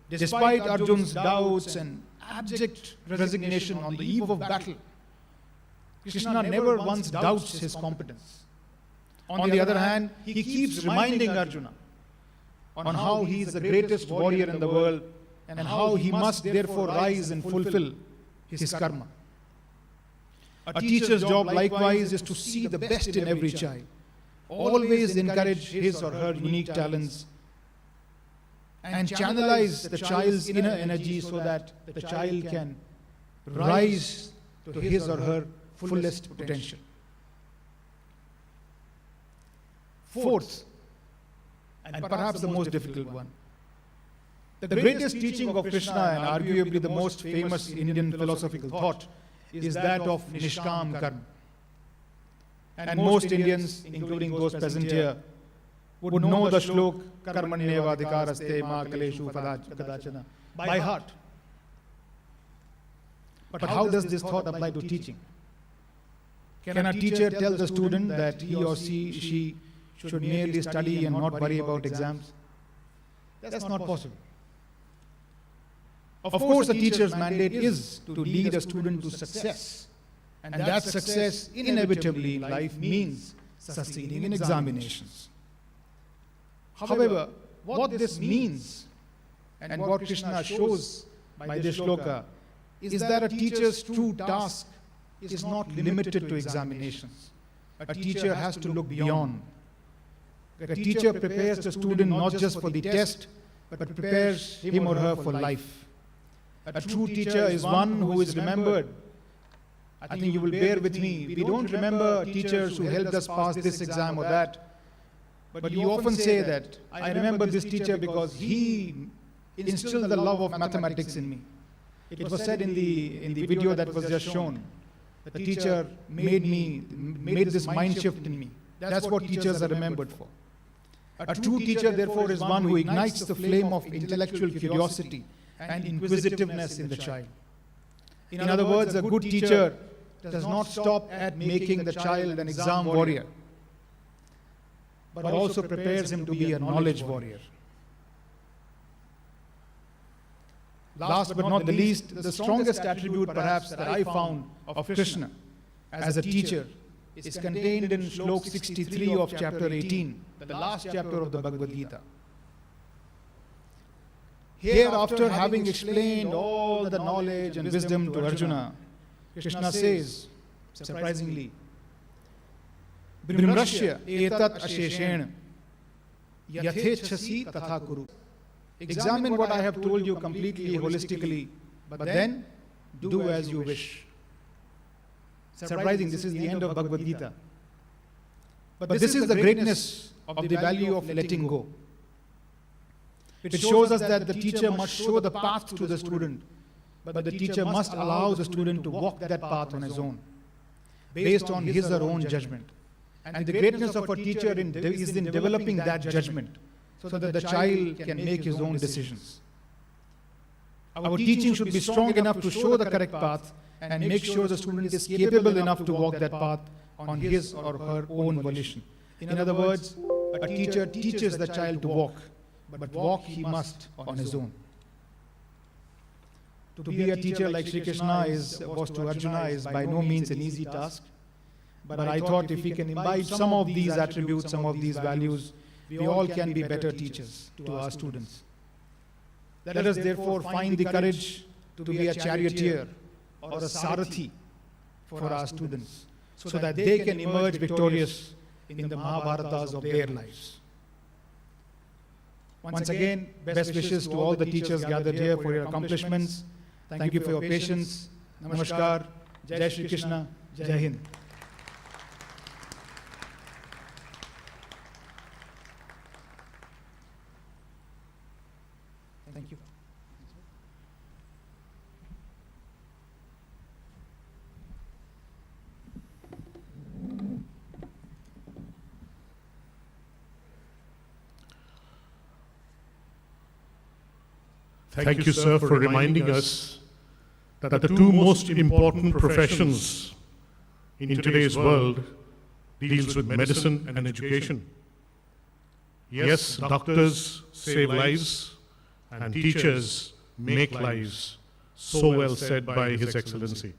Despite Arjuna's doubts and abject resignation on the eve of battle, Krishna never once doubts his competence. On the other hand, he keeps reminding Arjuna on how he is the greatest warrior in the world and how he must therefore rise and fulfill his karma. A teacher's job likewise is to see the best in every child, always encourage his or her unique talents, and channelize the child's inner energy so that the child can rise to his or her fullest potential. Fourth, and perhaps the most difficult one, the greatest teaching of Krishna and arguably the most famous Indian philosophical thought is that of Nishkam Karma. And most Indians, including those present here, would know the shlok Karmanyeva Adhikaraste Ma Kaleshu Kadachana by heart. But how does this thought apply to teaching? Can a teacher tell the student that he or she should merely study and not worry about exams? That's not possible. Of course, a teacher's mandate is to lead a student to success. And that success inevitably in life means succeeding in examinations. However, what this means and what Krishna shows by this shloka is that a teacher's true task is not limited to examinations. A teacher has to look beyond. A teacher prepares the student not just for the test, but prepares him or her for life. A true teacher is one who is remembered. I think you will bear with me. We don't remember teachers who helped us pass this exam or that. But you often say that, I remember this teacher because he instilled the love of mathematics in me. It was said in the video that was just shown. The teacher made this mind shift in me. That's what teachers are remembered for. A true teacher, therefore, is one who ignites the flame of intellectual curiosity and inquisitiveness in the child. In other words, a good teacher does not stop at making the child an exam warrior, but also prepares him to be a knowledge warrior. Last but not the least, the strongest attribute perhaps that I found of Krishna as a teacher is contained in Shlok 63 of chapter 18, the last chapter of the Bhagavad Gita. Here, after having explained all the knowledge and wisdom to Arjuna, Krishna says, surprisingly, Brimrashya etat asheshena yathechasi tatha kuru. Examine what I have told you completely, holistically, but then do as you wish. Surprising, this is the end of Bhagavad Gita. But this is the greatness of the value of letting go. It shows us that the teacher must show the path to the student, but the teacher must allow the student to walk that path on his own, based on his or her own judgment. And the greatness of a teacher is in developing that judgment, so that the child can make his own decisions. Our teaching should be strong enough to show the correct path and make sure the student is capable enough to walk that path on his or her own volition. In other words, a teacher teaches the child to walk, but walk he must on his own. To be a teacher like Sri Krishna was to Arjuna is by no means an easy task. But I thought if we can imbibe some of these attributes, some of these values, we all can be better teachers to our students. Let us therefore find the courage to be a charioteer or a sarathi for our students, so that they can emerge victorious in the Mahabharatas of their lives. Once again, best wishes to all the teachers gathered here for your accomplishments. Thank you for your patience. Namaskar. Jai Shri Krishna. Jai Hind. Thank you. Thank you, sir, for reminding us that the two most important professions in today's world deals with medicine and education. Yes, doctors save lives and teachers make lives. So well said by His Excellency.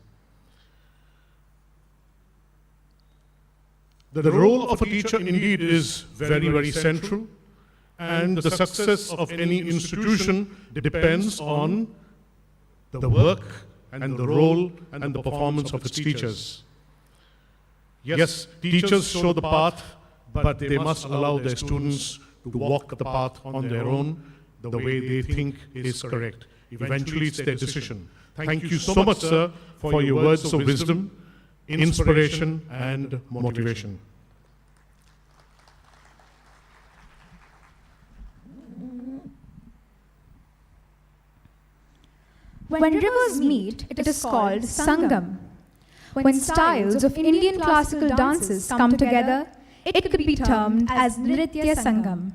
The role of a teacher indeed is very, very central, and the success of any institution depends on the work and the role and the performance of its teachers. Yes, teachers show the path, but they must allow their students to walk the path on their own, the way they think is correct. Eventually, it's their decision. Thank you so much, sir, for your words of wisdom, inspiration, and motivation. When rivers meet, it is called Sangam. When styles of Indian classical dances come together, it could be termed as Nritya Sangam.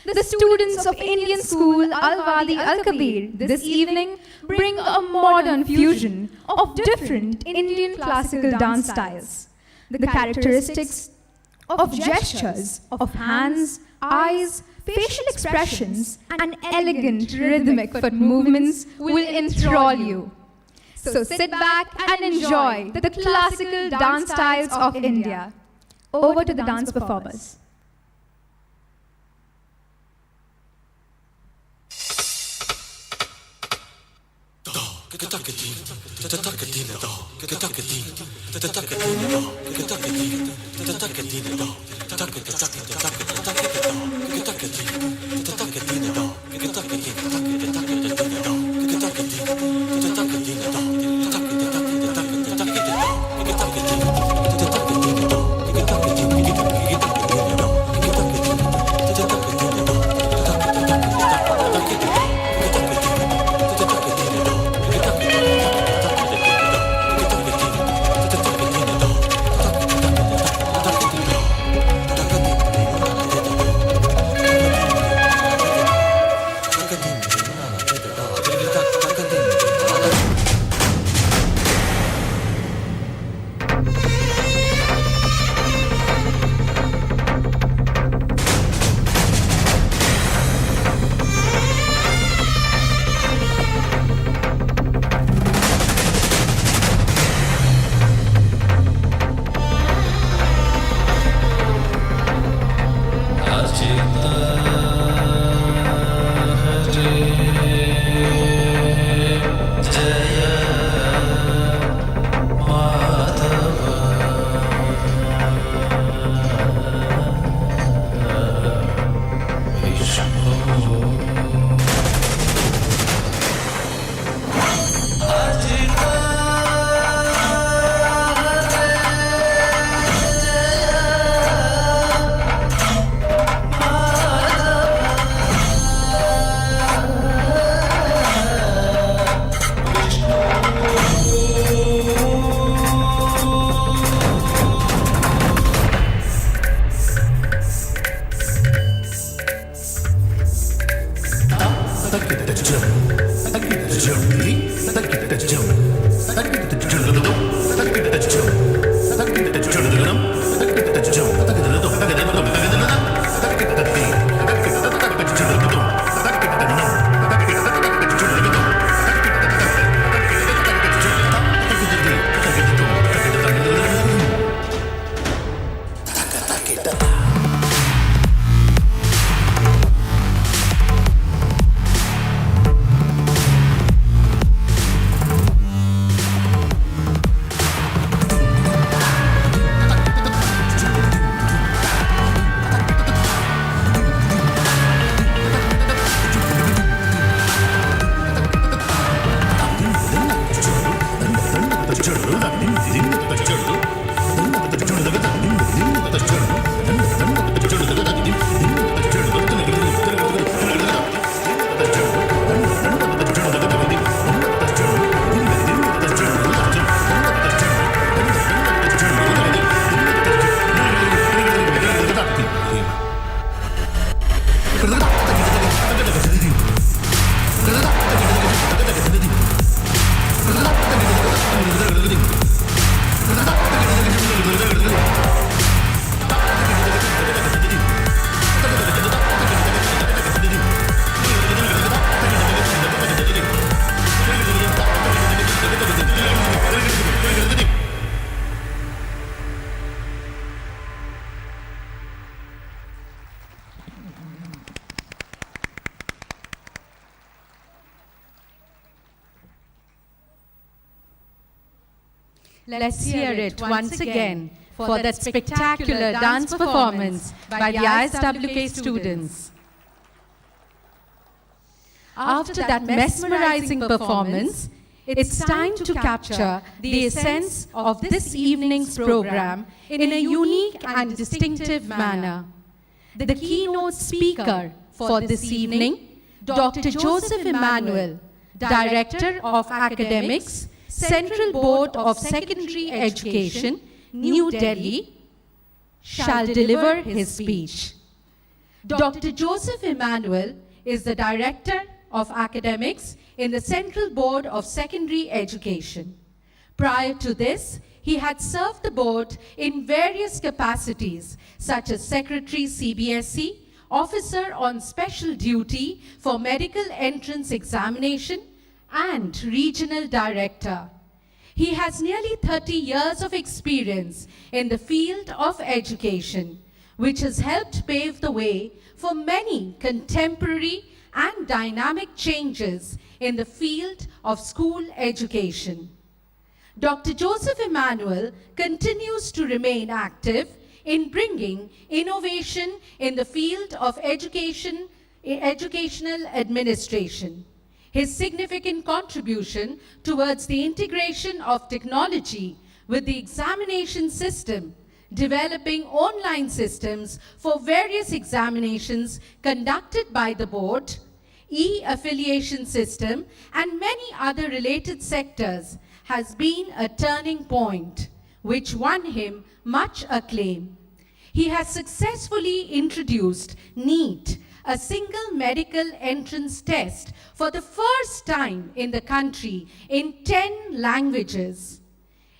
The students of Indian school Al-Wadi Al-Kabir this evening bring a modern fusion of different Indian classical dance styles. The characteristics of gestures, of hands, eyes, facial expressions, and elegant rhythmic foot movements will enthrall you. So sit back and enjoy the classical dance styles of India. Over to the dance performers. Let's hear it once again for that spectacular dance performance by the ISWK students. After that mesmerizing performance, it's time to capture the essence of this evening's program in a unique and distinctive manner. The keynote speaker for this evening, Dr. Joseph Emmanuel, Director of Academics, Central Board of Secondary Education, New Delhi, shall deliver his speech. Dr. Joseph Emmanuel is the Director of Academics in the Central Board of Secondary Education. Prior to this, he had served the board in various capacities, such as Secretary CBSE, Officer on Special Duty for Medical Entrance Examination, and Regional Director. He has nearly 30 years of experience in the field of education, which has helped pave the way for many contemporary and dynamic changes in the field of school education. Dr. Joseph Emmanuel continues to remain active in bringing innovation in the field of educational administration. His significant contribution towards the integration of technology with the examination system, developing online systems for various examinations conducted by the board, e-affiliation system, and many other related sectors has been a turning point, which won him much acclaim. He has successfully introduced NEET, a single medical entrance test for the first time in the country in 10 languages.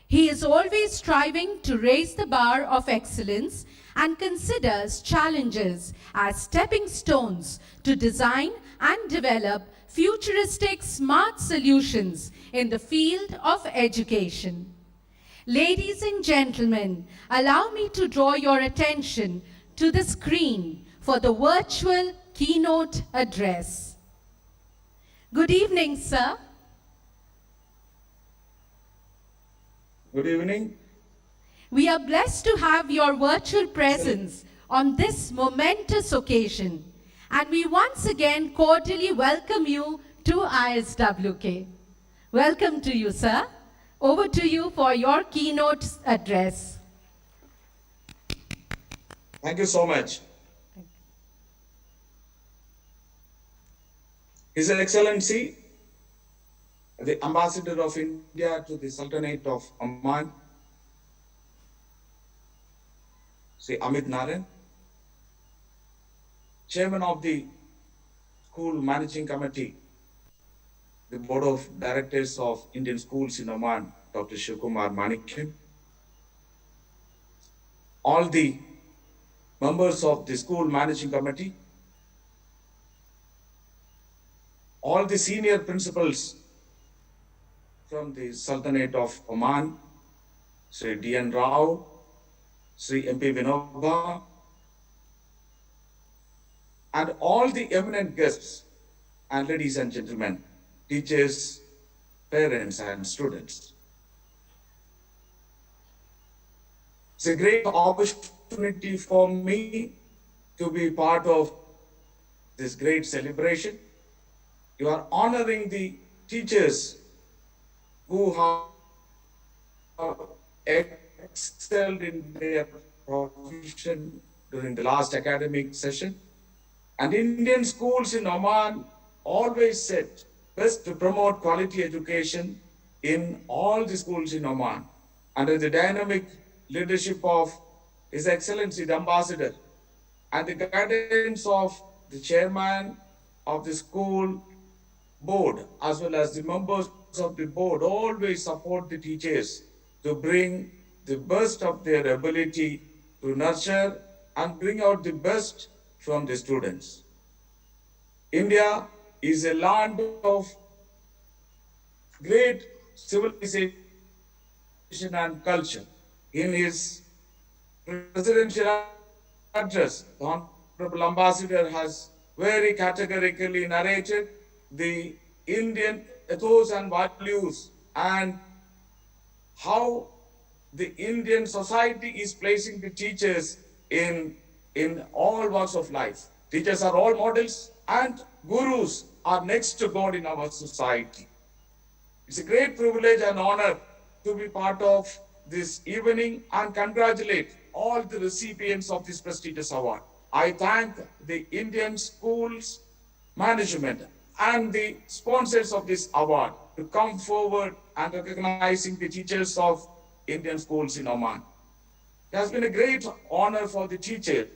He is always striving to raise the bar of excellence and considers challenges as stepping stones to design and develop futuristic smart solutions in the field of education. Ladies and gentlemen, allow me to draw your attention to the screen for the virtual keynote address. Good evening, sir. Good evening. We are blessed to have your virtual presence on this momentous occasion, And we once again cordially welcome you to ISWK. Welcome to you, sir. Over to you for your keynote address. Thank you so much. His Excellency, the Ambassador of India to the Sultanate of Oman, Sri Amit Naren, Chairman of the School Managing Committee, the Board of Directors of Indian Schools in Oman, Dr. Shivkumar Manikyam, all the members of the School Managing Committee, all the senior principals from the Sultanate of Oman, Sri D.N. Rao, Sri M.P. Vinoba, and all the eminent guests, and ladies and gentlemen, teachers, parents, and students. It's a great opportunity for me to be part of this great celebration. You are honoring the teachers who have excelled in their profession during the last academic session. And Indian schools in Oman always said best to promote quality education in all the schools in Oman under the dynamic leadership of His Excellency the Ambassador and the guidance of the chairman of the school board as well as the members of the board always support the teachers to bring the best of their ability to nurture and bring out the best from the students. India is a land of great civilization and culture. In his presidential address, the Honorable Ambassador has very categorically narrated the Indian ethos and values and how the Indian society is placing the teachers in all walks of life. Teachers are all models and gurus are next to God in our society. It's a great privilege and honor to be part of this evening and congratulate all the recipients of this prestigious award. I thank the Indian schools management and the sponsors of this award to come forward and recognizing the teachers of Indian schools in Oman. It has been a great honor for the teachers.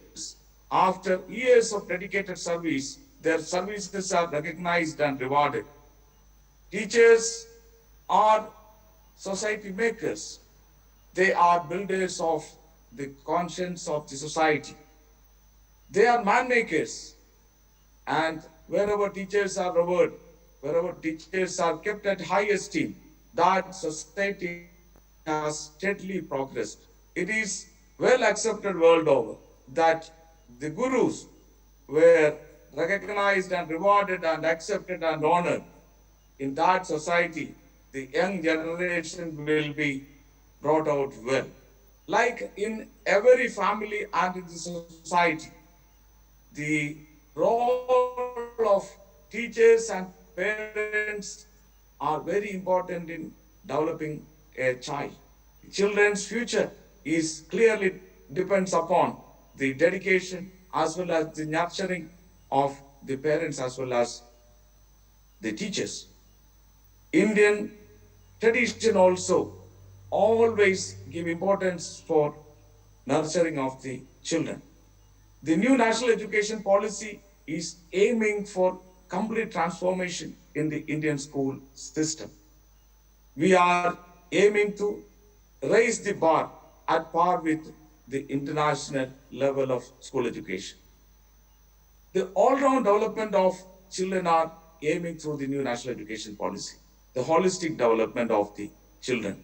After years of dedicated service, their services are recognized and rewarded. Teachers are society makers. They are builders of the conscience of the society. They are man makers. And wherever teachers are revered, wherever teachers are kept at high esteem, that society has steadily progressed. It is well accepted world over that the gurus were recognized and rewarded and accepted and honored. In that society, the young generation will be brought out well. Like in every family and in the society, the role of teachers and parents are very important in developing a child. Children's future is clearly depends upon the dedication as well as the nurturing of the parents as well as the teachers. Indian tradition also always give importance for nurturing of the children. The new national education policy is aiming for complete transformation in the Indian school system. We are aiming to raise the bar at par with the international level of school education. The all-round development of children are aiming through the new national education policy, the holistic development of the children.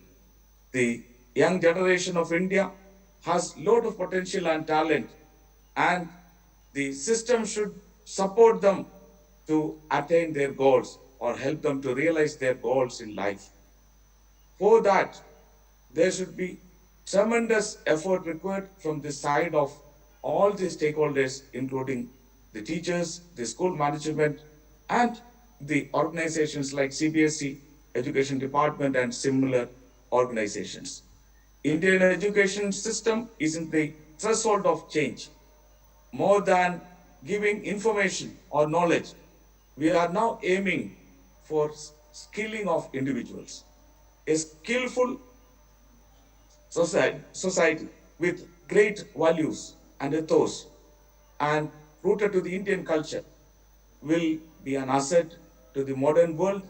The young generation of India has lot of potential and talent, and the system should support them to attain their goals or help them to realize their goals in life. For that, there should be tremendous effort required from the side of all the stakeholders, including the teachers, the school management, and the organizations like CBSE, Education Department, and similar organizations. Indian education system is in the threshold of change. More than giving information or knowledge, we are now aiming for skilling of individuals. A skillful society with great values and ethos and rooted to the Indian culture will be an asset to the modern world.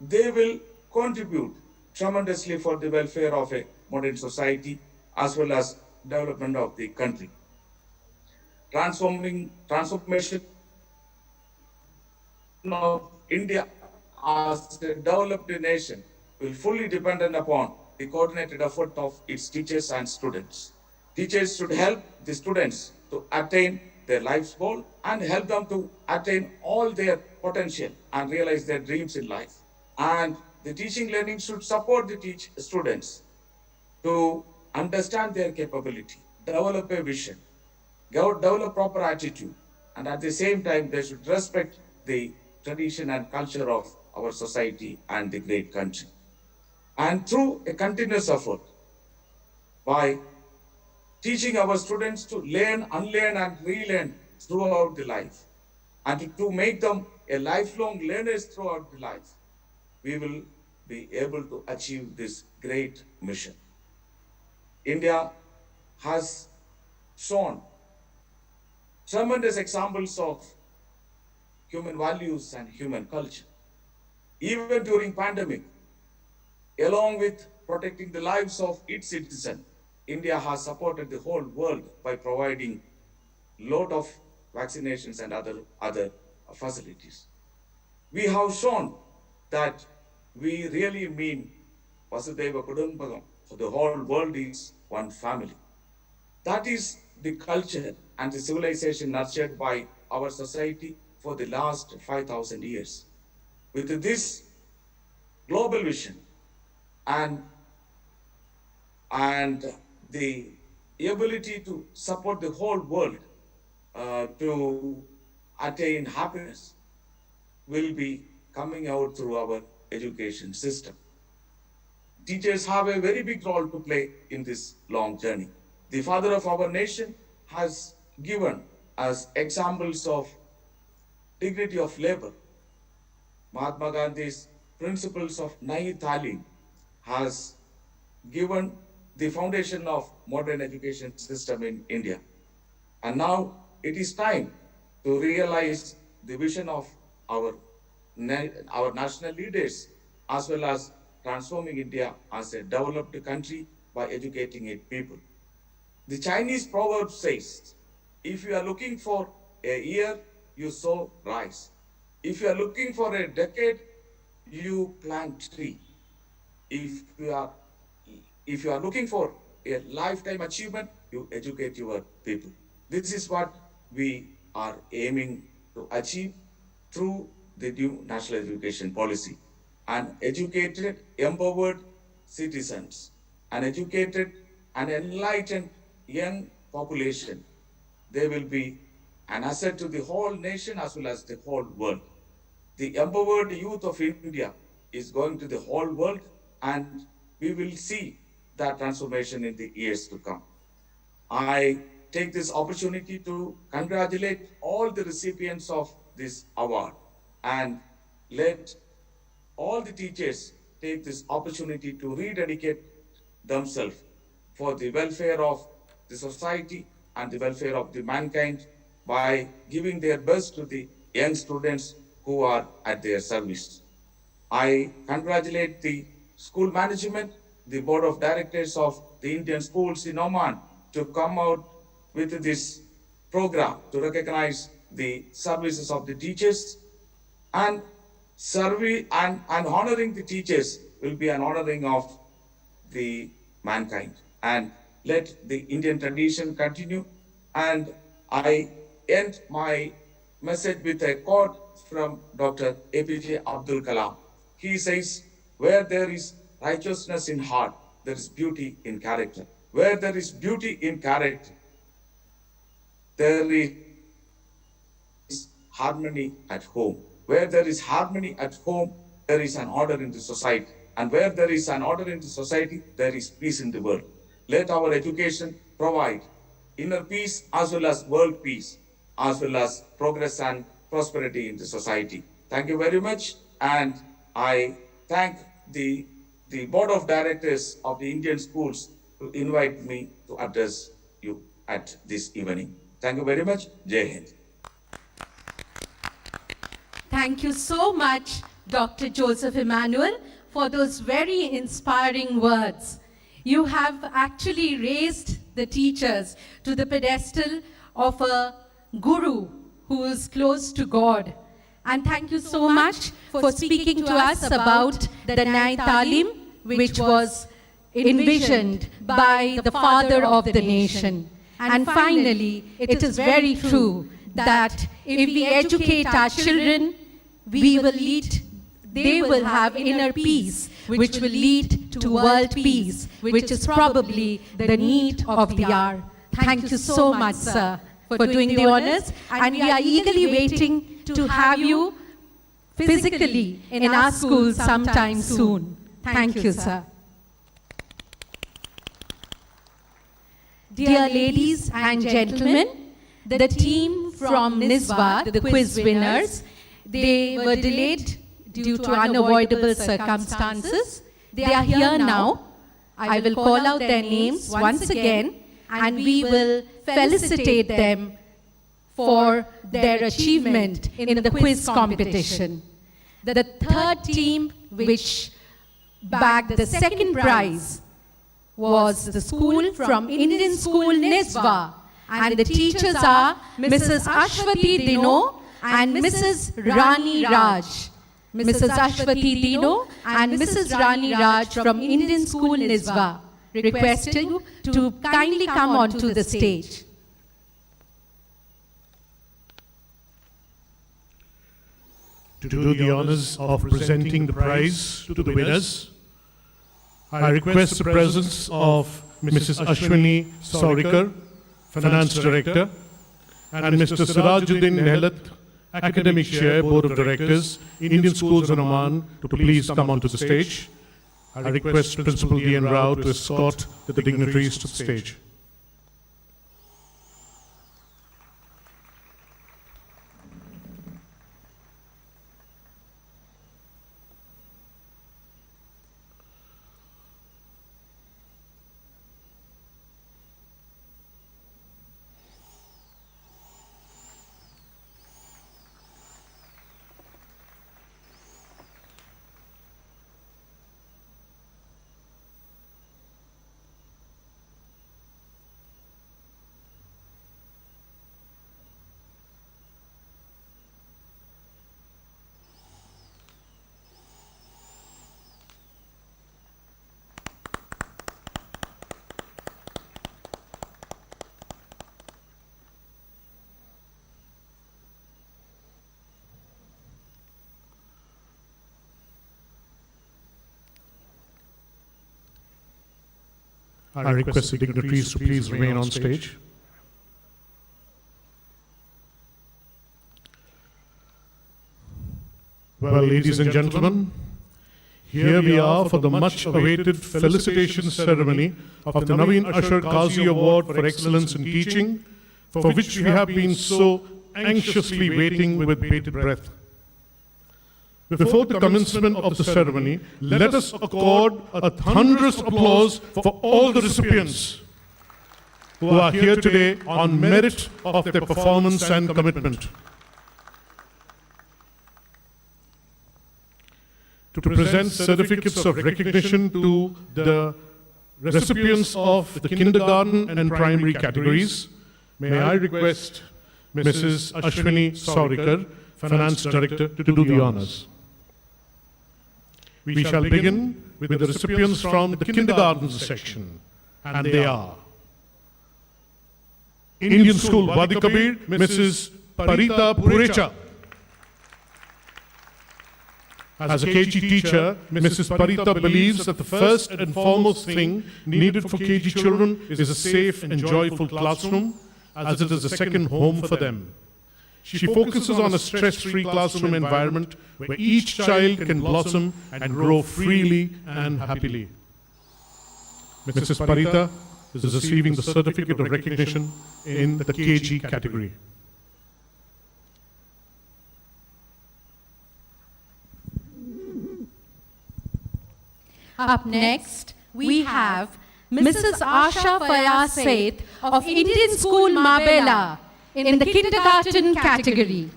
They will contribute tremendously for the welfare of a modern society as well as development of the country. Transformation of India as a developed nation will fully depend upon the coordinated effort of its teachers and students. Teachers should help the students to attain their life's goal and help them to attain all their potential and realize their dreams in life. And the teaching learning should support the students to understand their capability, develop a vision, develop proper attitude, and at the same time, they should respect the tradition and culture of our society and the great country. And through a continuous effort, by teaching our students to learn, unlearn, and relearn throughout the life, and to make them a lifelong learners throughout the life, we will be able to achieve this great mission. India has shown tremendous examples of human values and human culture. Even during pandemic, along with protecting the lives of its citizens, India has supported the whole world by providing lot of vaccinations and other facilities. We have shown that we really mean Vasudhaiva Kudumbakam, so the whole world is one family. That is the culture and the civilization nurtured by our society for the last 5,000 years. With this global vision and the ability to support the whole world to attain happiness will be coming out through our education system. Teachers have a very big role to play in this long journey. The father of our nation has given us examples of dignity of labor. Mahatma Gandhi's principles of Nahi Talim has given the foundation of modern education system in India. And now it is time to realize the vision of our national leaders as well as transforming India as a developed country by educating its people. The Chinese proverb says, if you are looking for a year, you sow rice. If you are looking for a decade, you plant tree. If you are looking for a lifetime achievement, you educate your people. This is what we are aiming to achieve through the new national education policy. An educated, empowered citizens, an educated and enlightened young population, they will be an asset to the whole nation as well as the whole world. The empowered youth of India is going to the whole world, and we will see that transformation in the years to come. I take this opportunity to congratulate all the recipients of this award and let all the teachers take this opportunity to rededicate themselves for the welfare of the society and the welfare of the mankind by giving their best to the young students who are at their service. I congratulate the school management, the board of directors of the Indian schools in Oman to come out with this program to recognize the services of the teachers, and honoring the teachers will be an honoring of the mankind. And let the Indian tradition continue. And I end my message with a quote from Dr. APJ Abdul Kalam. He says, where there is righteousness in heart, there is beauty in character. Where there is beauty in character, there is harmony at home. Where there is harmony at home, there is an order in the society. And where there is an order in the society, there is peace in the world. Let our education provide inner peace as well as world peace, as well as progress and prosperity in the society. Thank you very much. And I thank the Board of Directors of the Indian schools to invite me to address you at this evening. Thank you very much. Jai Hind. Thank you so much, Dr. Joseph Emmanuel, for those very inspiring words. You have actually raised the teachers to the pedestal of a guru who is close to God. And thank you so much for speaking to us about the Nai Talim, which was envisioned by the father of the nation. And finally, it is very true that if we educate our children, they will have inner peace, which will lead to world peace, which is probably the need of the hour. Thank you so much, sir, for doing the honors. And we are eagerly waiting to have you physically in our school sometime soon. Thank you, sir. Dear ladies and gentlemen, the team from NISWA, the quiz winners, they were delayed due to unavoidable circumstances. They are here now. I will call out their names once again, and we will felicitate them for their achievement in the quiz competition. The third team which bagged the second prize was the school from Indian School NISWA, and the teachers are Mrs. Ashwati Dino and Mrs. Rani Raj. Mrs. Ashwati Dino and Mrs. Rani Raj from Indian School NISWA, requesting you to kindly come onto the stage. To do the honors of presenting the prize to the winners, I request the presence of Mrs. Ashwini Saurikar, Finance Director, and Mr. Sirajuddin Nehlat, Academic Chair, Board of Directors, Indian Schools in Oman, to please come onto the stage. I request Principal D.N. Rao to escort the dignitaries to the stage. I request the dignitaries to please remain on stage. Well, ladies and gentlemen, here we are for the much-awaited felicitation ceremony of the Navin Kazi Award for Excellence in Teaching, for which we have been so anxiously waiting with bated breath. Before the commencement of the ceremony, let us accord a thunderous applause for all the recipients who are here today on merit of their performance and commitment. To present certificates of recognition to the recipients of the kindergarten and primary categories, may I request Mrs. Ashwini Saurikar, Finance Director, to do the honors. We shall begin with the recipients from the kindergarten section, and they are Indian School Wadi Kabir, Mrs. Parita Purecha. As a KG teacher, Mrs. Parita believes that the first and foremost thing needed for KG children is a safe and joyful classroom, as it is a second home for them. She focuses on a stress-free classroom environment where each child can blossom and grow freely and happily. Mrs. Parita is receiving the certificate of recognition in the KG category. Up next, we have Mrs. Asha Fayaz Said of Indian School Mabela in the kindergarten category.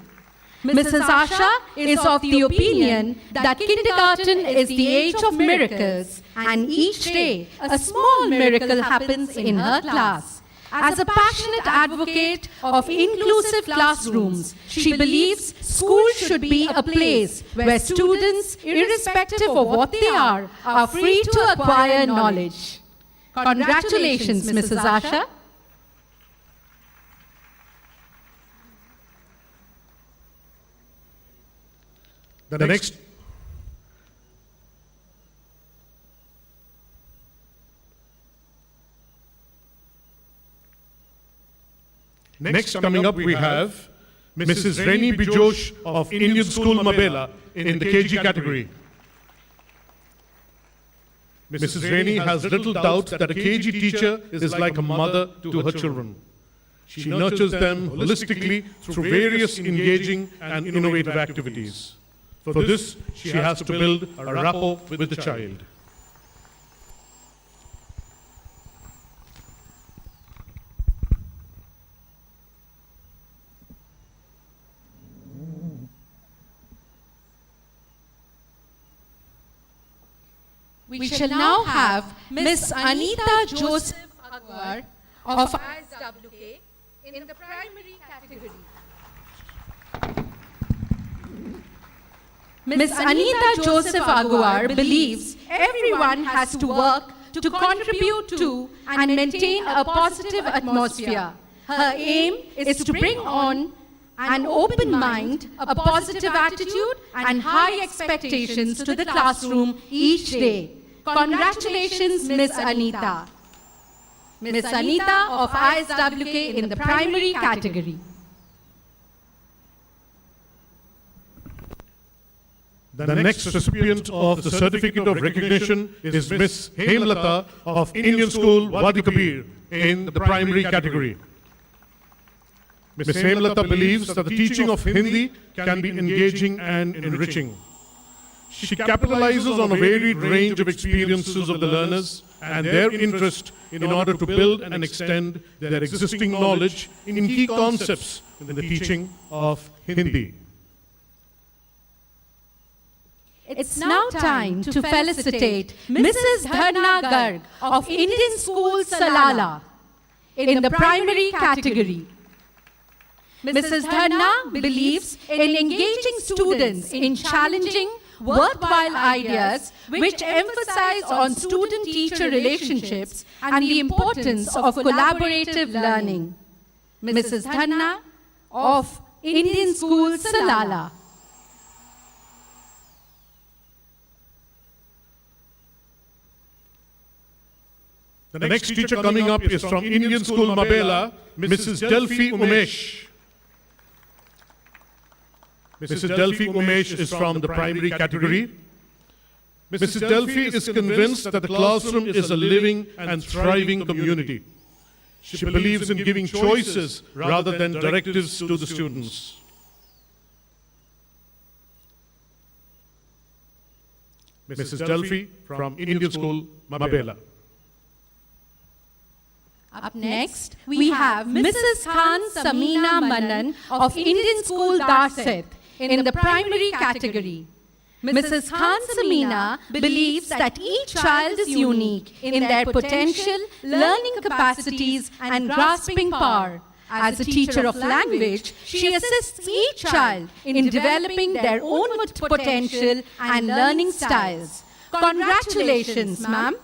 Mrs. Asha is of the opinion that kindergarten is the age of miracles, and each day a small miracle happens in her class. As a passionate advocate of inclusive classrooms, she believes school should be a place where students, irrespective of what they are free to acquire knowledge. Congratulations, Mrs. Asha. The next coming up we have Mrs. Reni Bijosh of Indian School Mabela in the KG category. Mrs. Reni has little doubt that a KG teacher is like a mother to her children. She nurtures them holistically through various engaging and innovative activities. For this, she has to build a rapport with the child. We shall now have Miss Anita Joseph Aguar of ISWK in the primary category. Miss Anita Joseph Aguar believes everyone has to work to contribute to and maintain a positive atmosphere. Her aim is to bring on an open mind, a positive attitude, and high expectations to the classroom each day. Congratulations, Miss Anita. Miss Anita of ISWK in the primary category. The next recipient of the certificate of recognition is Miss Hemlata of Indian School Wadi Kabir in the primary category. Miss Hemlata believes that the teaching of Hindi can be engaging and enriching. She capitalizes on a varied range of experiences of the learners and their interest in order to build and extend their existing knowledge in key concepts in the teaching of Hindi. It's now time to felicitate Mrs. Dharna Garg of Indian School Salala in the primary category. Mrs. Dharna believes in engaging students in challenging, worthwhile ideas which emphasize on student-teacher relationships and the importance of collaborative learning. Mrs. Dharna of Indian School Salala. The next teacher coming up is from Indian School Mabela, Mrs. Delphi Umesh. Mrs. Delphi Umesh is from the primary category. Mrs. Delphi is convinced that the classroom is a living and thriving community. She believes in giving choices rather than directives to the students. Mrs. Delphi from Indian School Mabela. Up next, we have Mrs. Khan Samina Manan of Indian School Darset in the primary category. Mrs. Khan Samina believes that each child is unique in their potential, learning capacities, and grasping power. As a teacher of language, she assists each child in developing their own potential and learning styles. Congratulations, ma'am.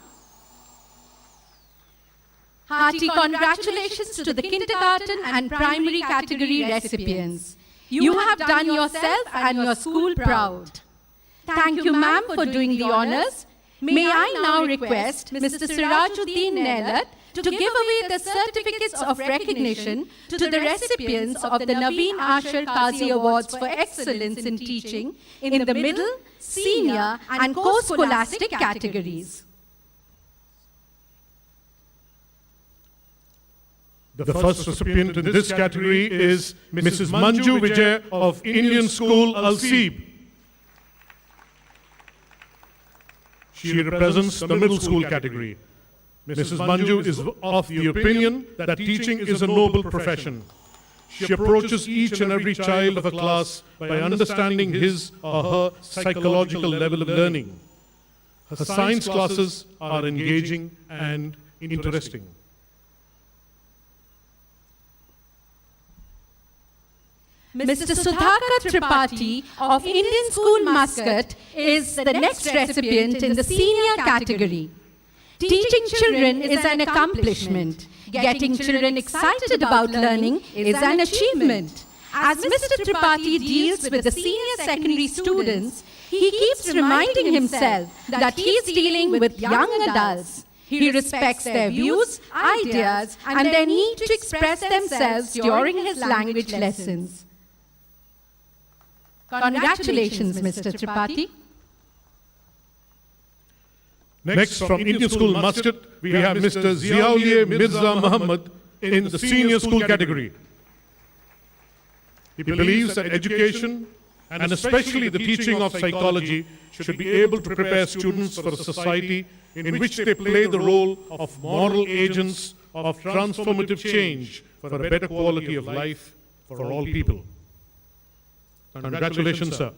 Hearty congratulations to the kindergarten and primary category recipients. You have done yourself and your school proud. Thank you, ma'am, for doing the honors. May I now request Mr. Sirajuddin Nelat to give away the certificates of recognition to the recipients of the Navin Kazi Awards for Excellence in Teaching in the middle, senior, and co-scholastic categories. The first recipient in this category is Mrs. Manju Vijay of Indian School, Al-Seeb. She represents the middle school category. Mrs. Manju is of the opinion that teaching is a noble profession. She approaches each and every child of a class by understanding his or her psychological level of learning. Her science classes are engaging and interesting. Mr. Sudhakar Tripathi of Indian School, Muscat is the next recipient in the senior category. Teaching children is an accomplishment. Getting children excited about learning is an achievement. As Mr. Tripathi deals with the senior secondary students, he keeps reminding himself that he is dealing with young adults. He respects their views, ideas, and their need to express themselves during his language lessons. Congratulations, Mr. Tripathi. Next, from Indian School, Muscat, we have Mr. Ziauliya Mirza Muhammad in the senior school category. He believes that education, and especially the teaching of psychology, should be able to prepare students for a society in which they play the role of moral agents of transformative change for a better quality of life for all people. Congratulations, sir.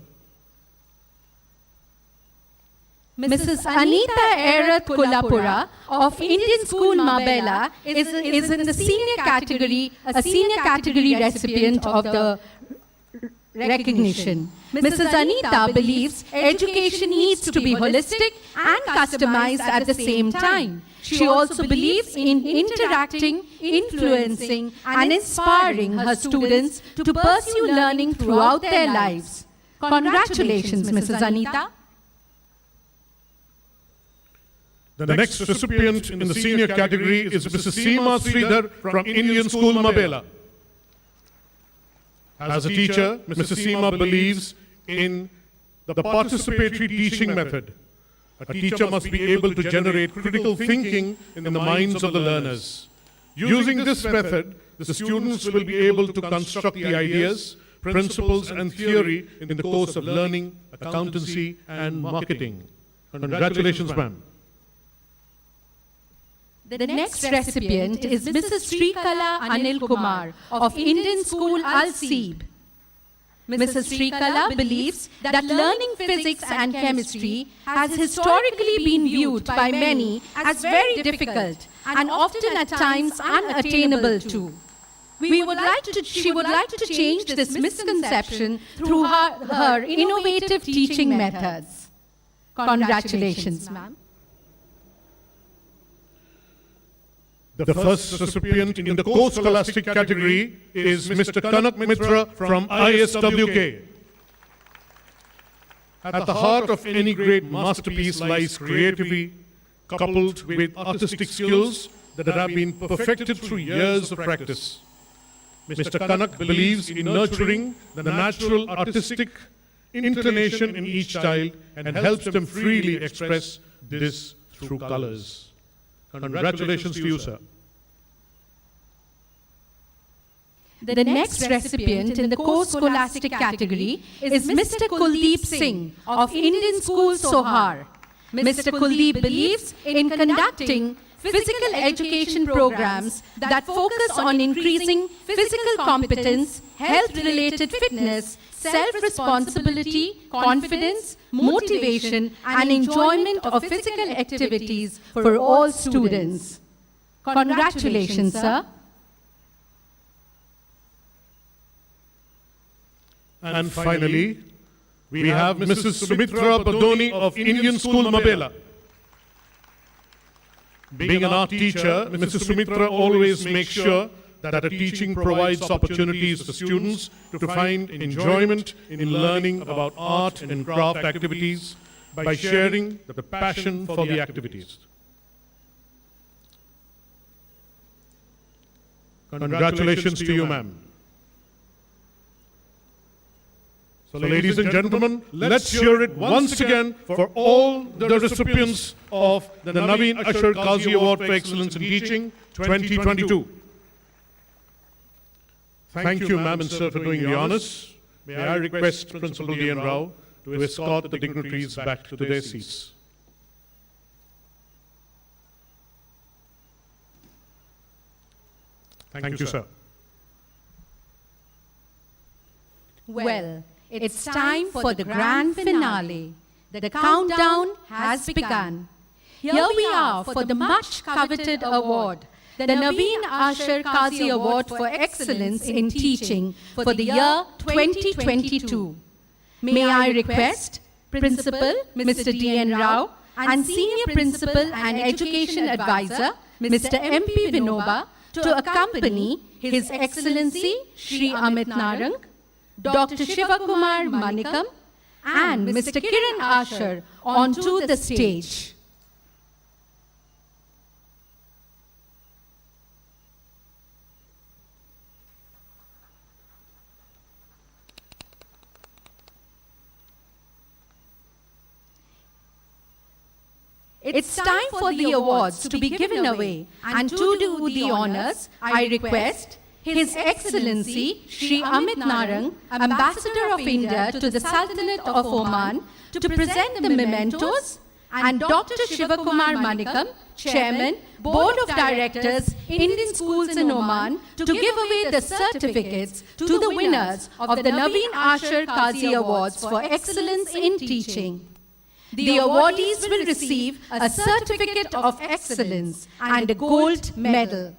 Mrs. Anita Erath Kolapura of Indian School, Mabella is in the senior category, a senior category recipient of the recognition. Mrs. Anita believes education needs to be holistic and customized at the same time. She also believes in interacting, influencing, and inspiring her students to pursue learning throughout their lives. Congratulations, Mrs. Anita. The next recipient in the senior category is Mrs. Seema Sridhar from Indian School, Mabella. As a teacher, Mrs. Seema believes in the participatory teaching method. A teacher must be able to generate critical thinking in the minds of the learners. Using this method, the students will be able to construct the ideas, principles, and theory in the course of learning, accountancy, and marketing. Congratulations, ma'am. The next recipient is Mrs. Srikala Anil Kumar of Indian School, Al-Seeb. Mrs. Srikala believes that learning physics and chemistry has historically been viewed by many as very difficult and often at times unattainable too. She would like to change this misconception through her innovative teaching methods. Congratulations, ma'am. The first recipient in the co-scholastic category is Mr. Kanak Mitra from ISWK. At the heart of any great masterpiece lies creativity, coupled with artistic skills that have been perfected through years of practice. Mr. Kanak believes in nurturing the natural artistic inclination in each child and helps them freely express this through colors. Congratulations to you, sir. The next recipient in the co-scholastic category is Mr. Kuldeep Singh of Indian School, Sohar. Mr. Kuldeep believes in conducting physical education programs that focus on increasing physical competence, health-related fitness, self-responsibility, confidence, motivation, and enjoyment of physical activities for all students. Congratulations, sir. And finally, we have Mrs. Sumitra Badoni of Indian School, Mabella. Being an art teacher, Mrs. Sumitra always makes sure that her teaching provides opportunities for students to find enjoyment in learning about art and craft activities by sharing the passion for the activities. Congratulations to you, ma'am. So, ladies and gentlemen, let's hear it once again for all the recipients of the Navin Ashar Kazi Award for Excellence in Teaching 2022. Thank you, ma'am and sir, for doing the honors. May I request Principal D.N. Rao to escort the dignitaries back to their seats. Thank you, sir. Well, it's time for the grand finale. The countdown has begun. Here we are for the much coveted award, the Navin Ashar Kazi Award for Excellence in Teaching for the year 2022. May I request Principal Mr. D.N. Rao and Senior Principal and Education Advisor Mr. M.P. Vinoba to accompany His Excellency Shri Amit Narang, Dr. Shivakumar Manikam and Mr. Kiran Ashar onto the stage. It's time for the awards to be given away, and to do the honors, I request His Excellency Shri Amit Narang, Ambassador of India to the Sultanate of Oman, to present the mementos, and Dr. Shivakumar Manikam, Chairman, Board of Directors, Indian Schools in Oman, to give away the certificates to the winners of the Navin Ashar Kazi Awards for Excellence in Teaching. The awardees will receive a certificate of excellence and a gold medal.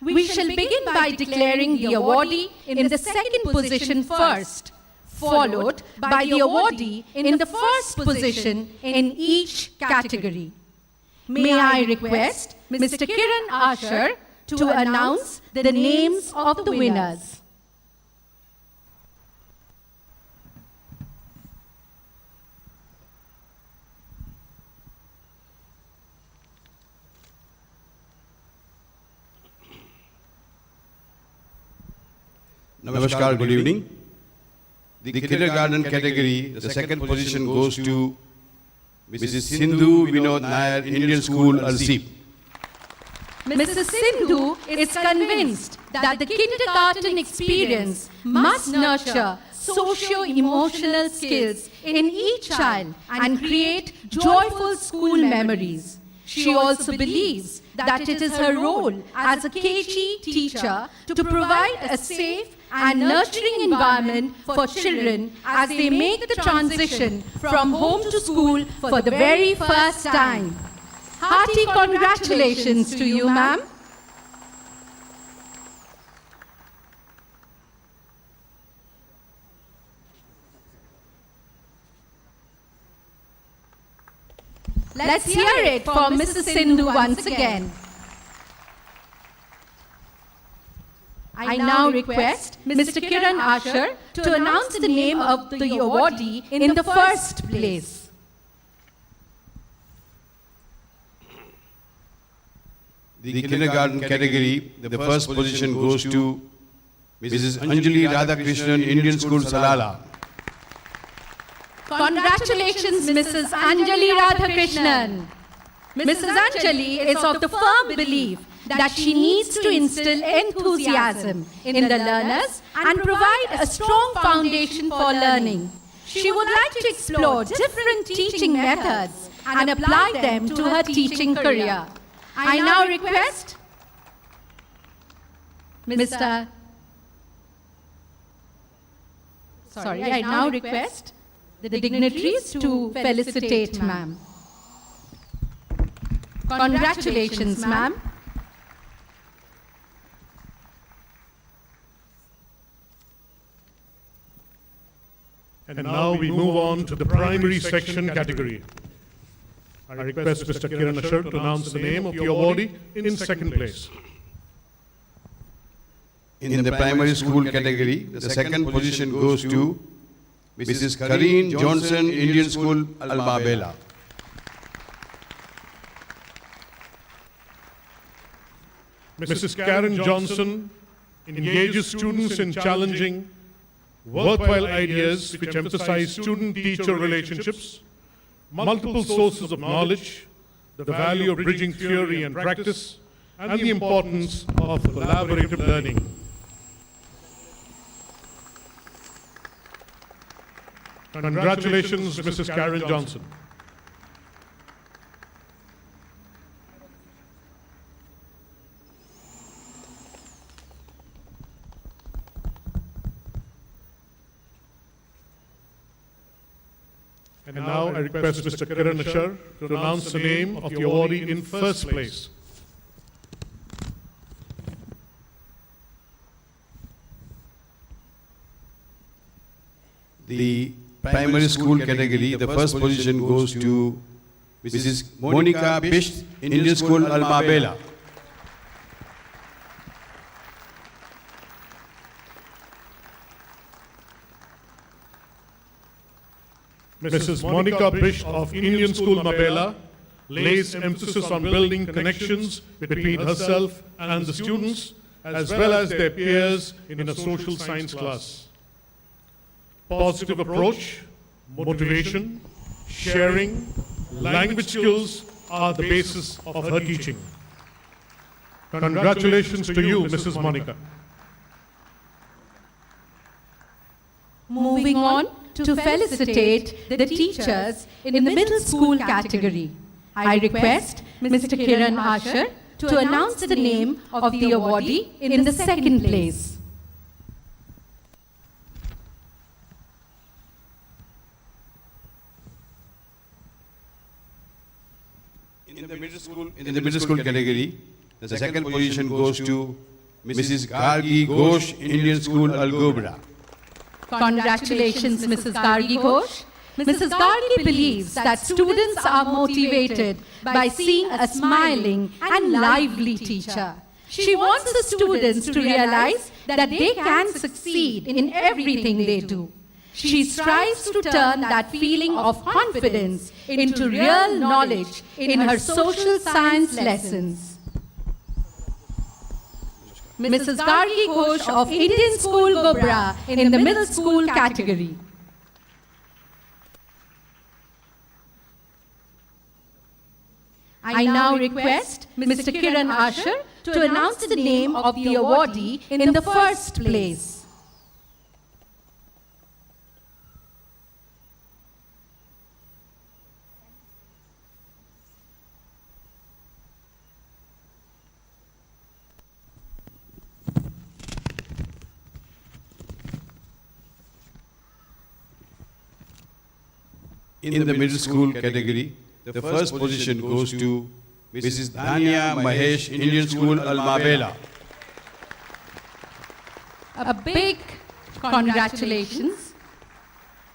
We shall begin by declaring the awardee in the second position first, followed by the awardee in the first position in each category. May I request Mr. Kiran Ashar to announce the names of the winners. Namaskar, good evening. The kindergarten category, the second position goes to Mrs. Sindhu Vinod Nair, Indian School, Alsip. Mrs. Sindhu is convinced that the kindergarten experience must nurture socio-emotional skills in each child and create joyful school memories. She also believes that it is her role as a KG teacher to provide a safe and nurturing environment for children as they make the transition from home to school for the very first time. Hearty congratulations to you, ma'am. Let's hear it for Mrs. Sindhu once again. I now request Mr. Kiran Ashar to announce the name of the awardee in the first place. The kindergarten category, the first position goes to Mrs. Anjali Radhakrishnan, Indian School, Salala. Congratulations, Mrs. Anjali Radhakrishnan. Mrs. Anjali is of the firm belief that she needs to instill enthusiasm in the learners and provide a strong foundation for learning. She would like to explore different teaching methods and apply them to her teaching career. I now request I now request the dignitaries to felicitate ma'am. Congratulations, ma'am. And now we move on to the primary section category. I request Mr. Kiran Ashar to announce the name of the awardee in second place. In the primary school category, the second position goes to Mrs. Kareen Johnson, Indian School, Albabela. Mrs. Karen Johnson engages students in challenging, worthwhile ideas which emphasize student-teacher relationships, multiple sources of knowledge, the value of bridging theory and practice, and the importance of collaborative learning. Congratulations, Mrs. Karen Johnson. And now I request Mr. Kiran Ashar to announce the name of the awardee in first place. The primary school category, the first position goes to Mrs. Monica Bisht, Indian School, Almabela. Mrs. Monica Bish of Indian School Mabela lays emphasis on building connections between herself and the students as well as their peers in a social science class. Positive approach, motivation, sharing, language skills are the basis of her teaching. Congratulations to you, Mrs. Monica. Moving on to felicitate the teachers in the middle school category, I request Mr. Kiran Ashar to announce the name of the awardee in the second place. In the middle school category, the second position goes to Mrs. Gargi Ghosh, Indian School, Al-Gobra. Congratulations, Mrs. Gargi Ghosh. Mrs. Gargi believes that students are motivated by seeing a smiling and lively teacher. She wants the students to realize that they can succeed in everything they do. She strives to turn that feeling of confidence into real knowledge in her social science lessons. Mrs. Gargi Ghosh of Indian School Gobra in the middle school category. I now request Mr. Kiran Ashar to announce the name of the awardee in the first place. In the middle school category, the first position goes to Mrs. Dhanya Mahesh, Indian School, Almabela. A big congratulations.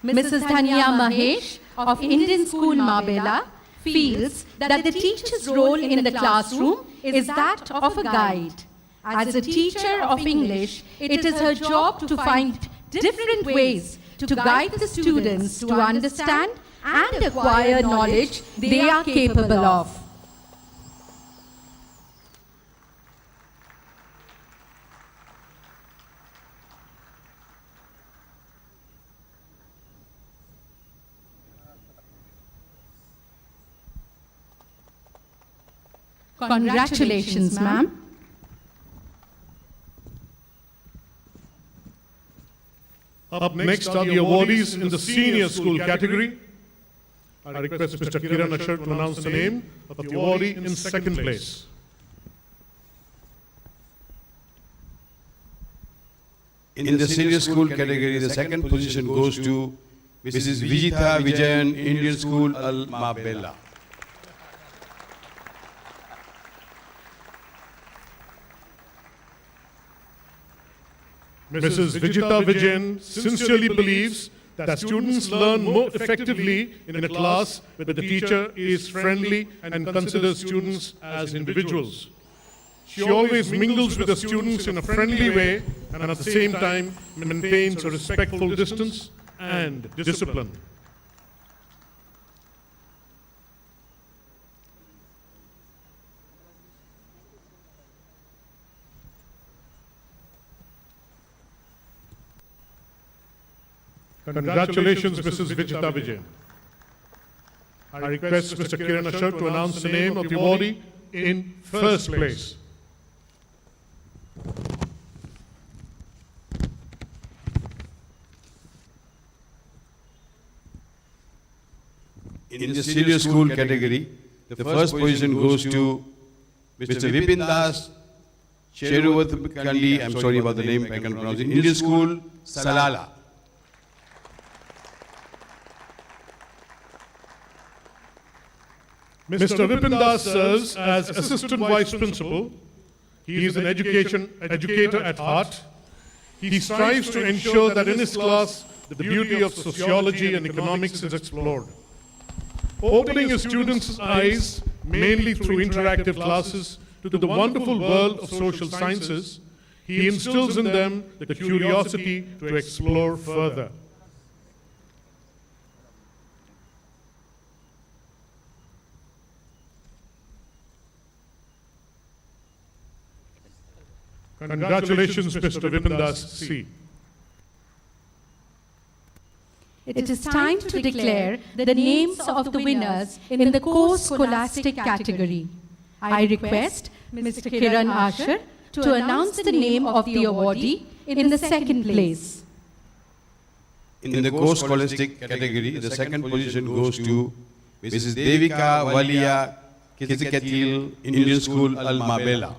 Mrs. Dhanya Mahesh of Indian School Mabela feels that the teacher's role in the classroom is that of a guide. As a teacher of English, it is her job to find different ways to guide the students to understand and acquire knowledge they are capable of. Congratulations, ma'am. Up next are the awardees in the senior school category. I request Mr. Kiran Ashar to announce the name of the awardee in second place. In the senior school category, the second position goes to Mrs. Vijita Vijayan, Indian School, Al-Mabela. Mrs. Vijita Vijayan sincerely believes that students learn more effectively in a class where the teacher is friendly and considers students as individuals. She always mingles with the students in a friendly way and at the same time maintains a respectful distance and discipline. Congratulations, Mrs. Vichita Vijay. I request Mr. Kiran Ashar to announce the name of the awardee in first place. In the senior school category, the first position goes to Mr. Vipin Das Cheruvathapalli, I'm sorry about the name, I can't pronounce it, Indian School, Salala. Mr. Vipin Das serves as Assistant Vice Principal. He is an educator at heart. He strives to ensure that in his class, the beauty of sociology and economics is explored. Opening his students' eyes, mainly through interactive classes, to the wonderful world of social sciences, he instills in them the curiosity to explore further. Congratulations, Mr. Vipin Das C. It is time to declare the names of the winners in the core scholastic category. I request Mr. Kiran Ashar to announce the name of the awardee in the second place. In the core scholastic category, the second position goes to Mrs. Devika Walia Kizikatil, Indian School, Al Mabela.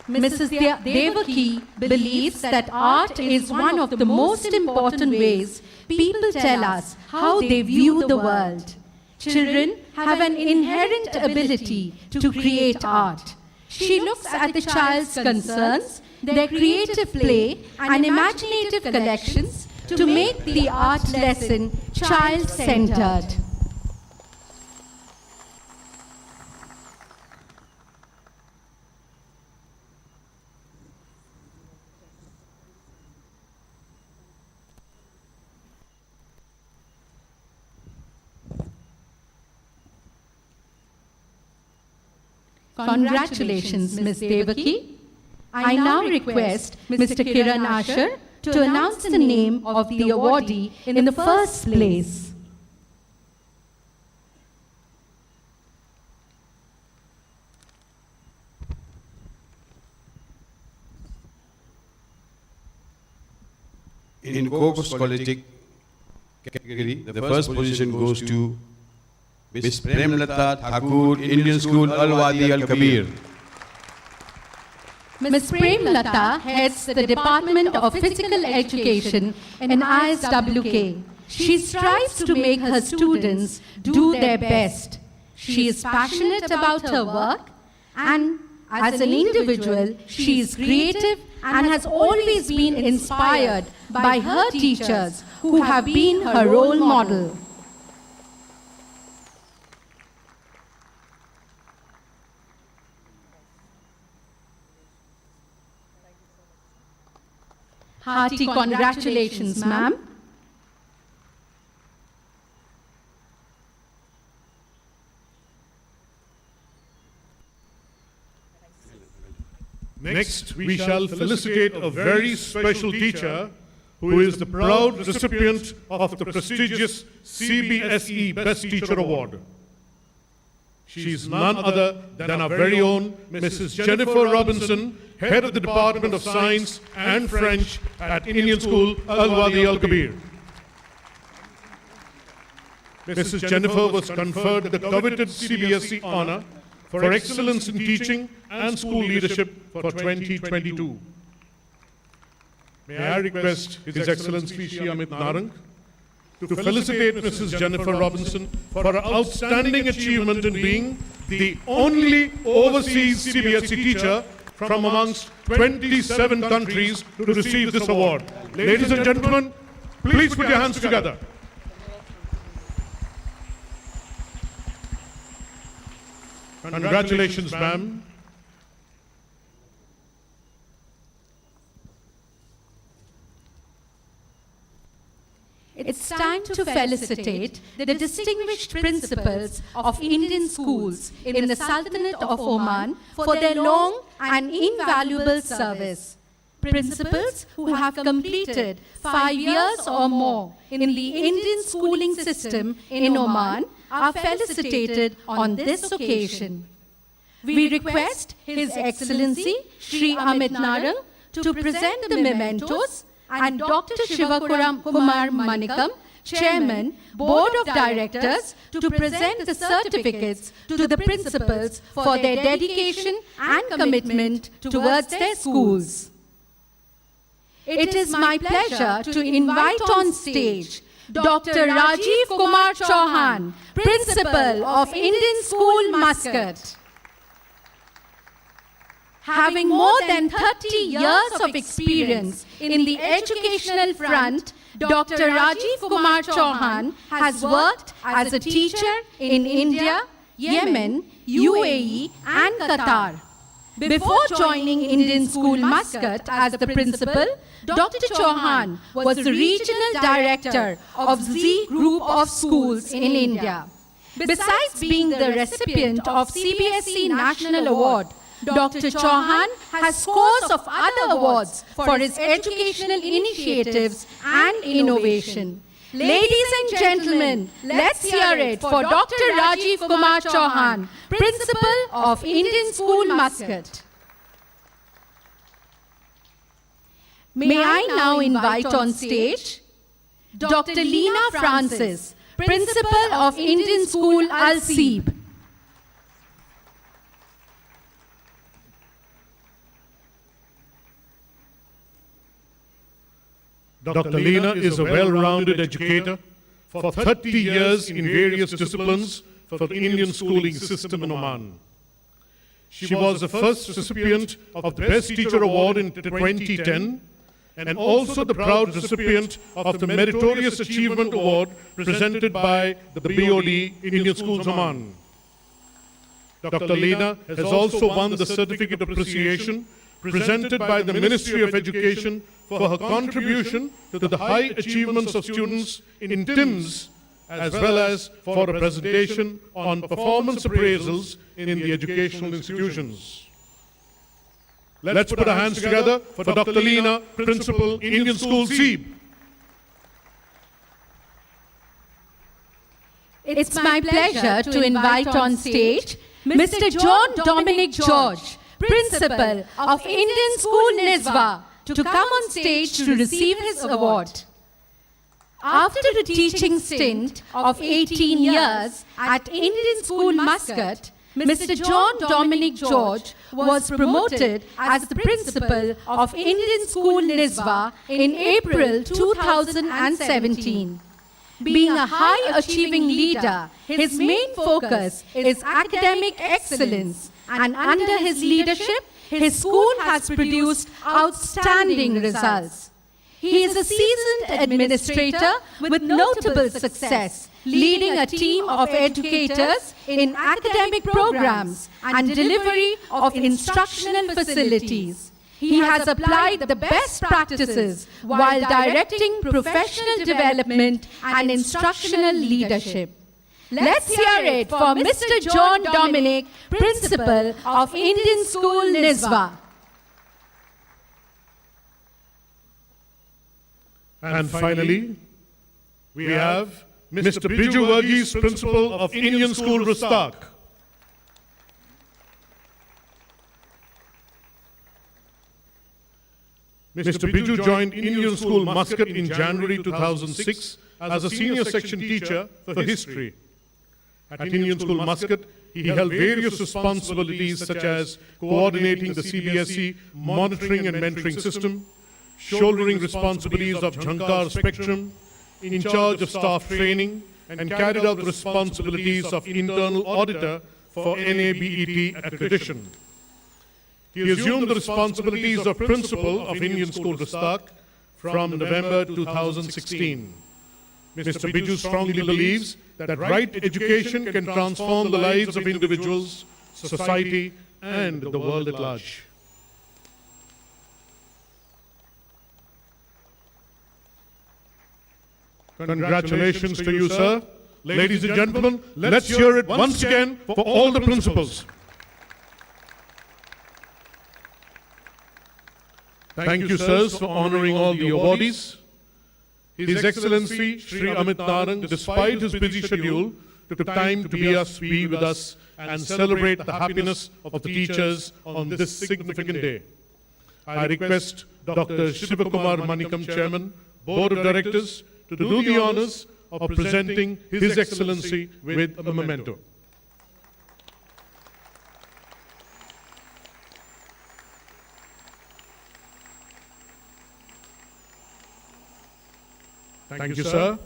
Mrs. Devaki believes that art is one of the most important ways people tell us how they view the world. Children have an inherent ability to create art. She looks at the child's concerns, their creative play, and imaginative collections to make the art lesson child-centered. Congratulations, Ms. Devaki. I now request Mr. Kiran Ashar to announce the name of the awardee in the first place. In core scholastic category, the first position goes to Miss Premlata Thakur, Indian School, Al Wadi Al Kabir. Ms. Premlata heads the Department of Physical Education in ISWK. She strives to make her students do their best. She is passionate about her work, and as an individual, she is creative and has always been inspired by her teachers who have been her role model. Hearty congratulations, ma'am. Next, we shall felicitate a very special teacher who is the proud recipient of the prestigious CBSE Best Teacher Award. She is none other than our very own Mrs. Jennifer Robinson, Head of the Department of Science and French at Indian School, Al Wadi Al Kabir. Mrs. Jennifer was conferred the coveted CBSE honor for excellence in teaching and school leadership for 2022. May I request His Excellency Shri Amit Narang to felicitate Mrs. Jennifer Robinson for her outstanding achievement in being the only overseas CBSE teacher from amongst 27 countries to receive this award. Ladies and gentlemen, please put your hands together. Congratulations, ma'am. It's time to felicitate the distinguished principals of Indian schools in the Sultanate of Oman for their long and invaluable service. principals who have completed 5 years or more in the Indian schooling system in Oman are felicitated on this occasion. We request His Excellency Shri Amit Narang to present the mementos and Dr. Kumar Manikam, Chairman, Board of Directors, to present the certificates to the principals for their dedication and commitment towards their schools. It is my pleasure to invite on stage Dr. Rajiv Kumar Chauhan, Principal of Indian School, Muscat. Having more than 30 years of experience in the educational front, Dr. Rajiv Kumar Chauhan has worked as a teacher in India, Yemen, UAE and Qatar. Before joining Indian School Muscat as the principal, Dr. Chauhan was the regional director of Z Group of Schools in India. Besides being the recipient of CBSE National Award, Dr. Chauhan has scores of other awards for his educational initiatives and innovation. Ladies and gentlemen, let's hear it for Dr. Rajiv Kumar Chauhan, Principal of Indian School, Muscat. May I now invite on stage Dr. Leena Francis, Principal of Indian School, Al-Seeb. Dr. Leena is a well-rounded educator for 30 years in various disciplines for the Indian schooling system in Oman. She was the first recipient of the Best Teacher Award in 2010 and also the proud recipient of the Meritorious Achievement Award presented by the BOD Indian Schools Oman. Dr. Leena has also won the Certificate of Appreciation presented by the Ministry of Education for her contribution to the high achievements of students in TIMS, as well as for a presentation on performance appraisals in the educational institutions. Let's put our hands together for Dr. Leena, Principal, Indian School, Seeb. It's my pleasure to invite on stage Mr. John Dominic George, Principal of Indian School, Nizwa, to come on stage to receive his award. After a teaching stint of 18 years at Indian School, Muscat, Mr. John Dominic George was promoted as the principal of Indian School, Nizwa in April 2017. Being a high-achieving leader, his main focus is academic excellence, and under his leadership, his school has produced outstanding results. He is a seasoned administrator with notable success, leading a team of educators in academic programs and delivery of instructional facilities. He has applied the best practices while directing professional development and instructional leadership. Let's hear it for Mr. John Dominic, Principal of Indian School, Nizwa. And finally, we have Mr. Biju Varghese, Principal of Indian School, Rustak. Mr. Biju joined Indian School, Muscat in January 2006 as a senior section teacher for history. At Indian School, Muscat, he held various responsibilities such as coordinating the CBSE monitoring and mentoring system, shouldering responsibilities of Jhankar Spectrum, in charge of staff training, and carried out the responsibilities of internal auditor for NABET accreditation. He assumed the responsibilities of principal of Indian School, Rustak from November 2016. Mr. Biju strongly believes that right education can transform the lives of individuals, society, and the world at large. Congratulations to you, sir. Ladies and gentlemen, let's hear it once again for all the principals. Thank you, sirs, for honoring all the awardees. His Excellency Shri Amit Narang, despite his busy schedule, took time to be with us and celebrate the happiness of the teachers on this significant day. I request Dr. Shivakumar Manikam, Chairman, Board of Directors, to do the honors of presenting His Excellency with a memento. Thank you, sir.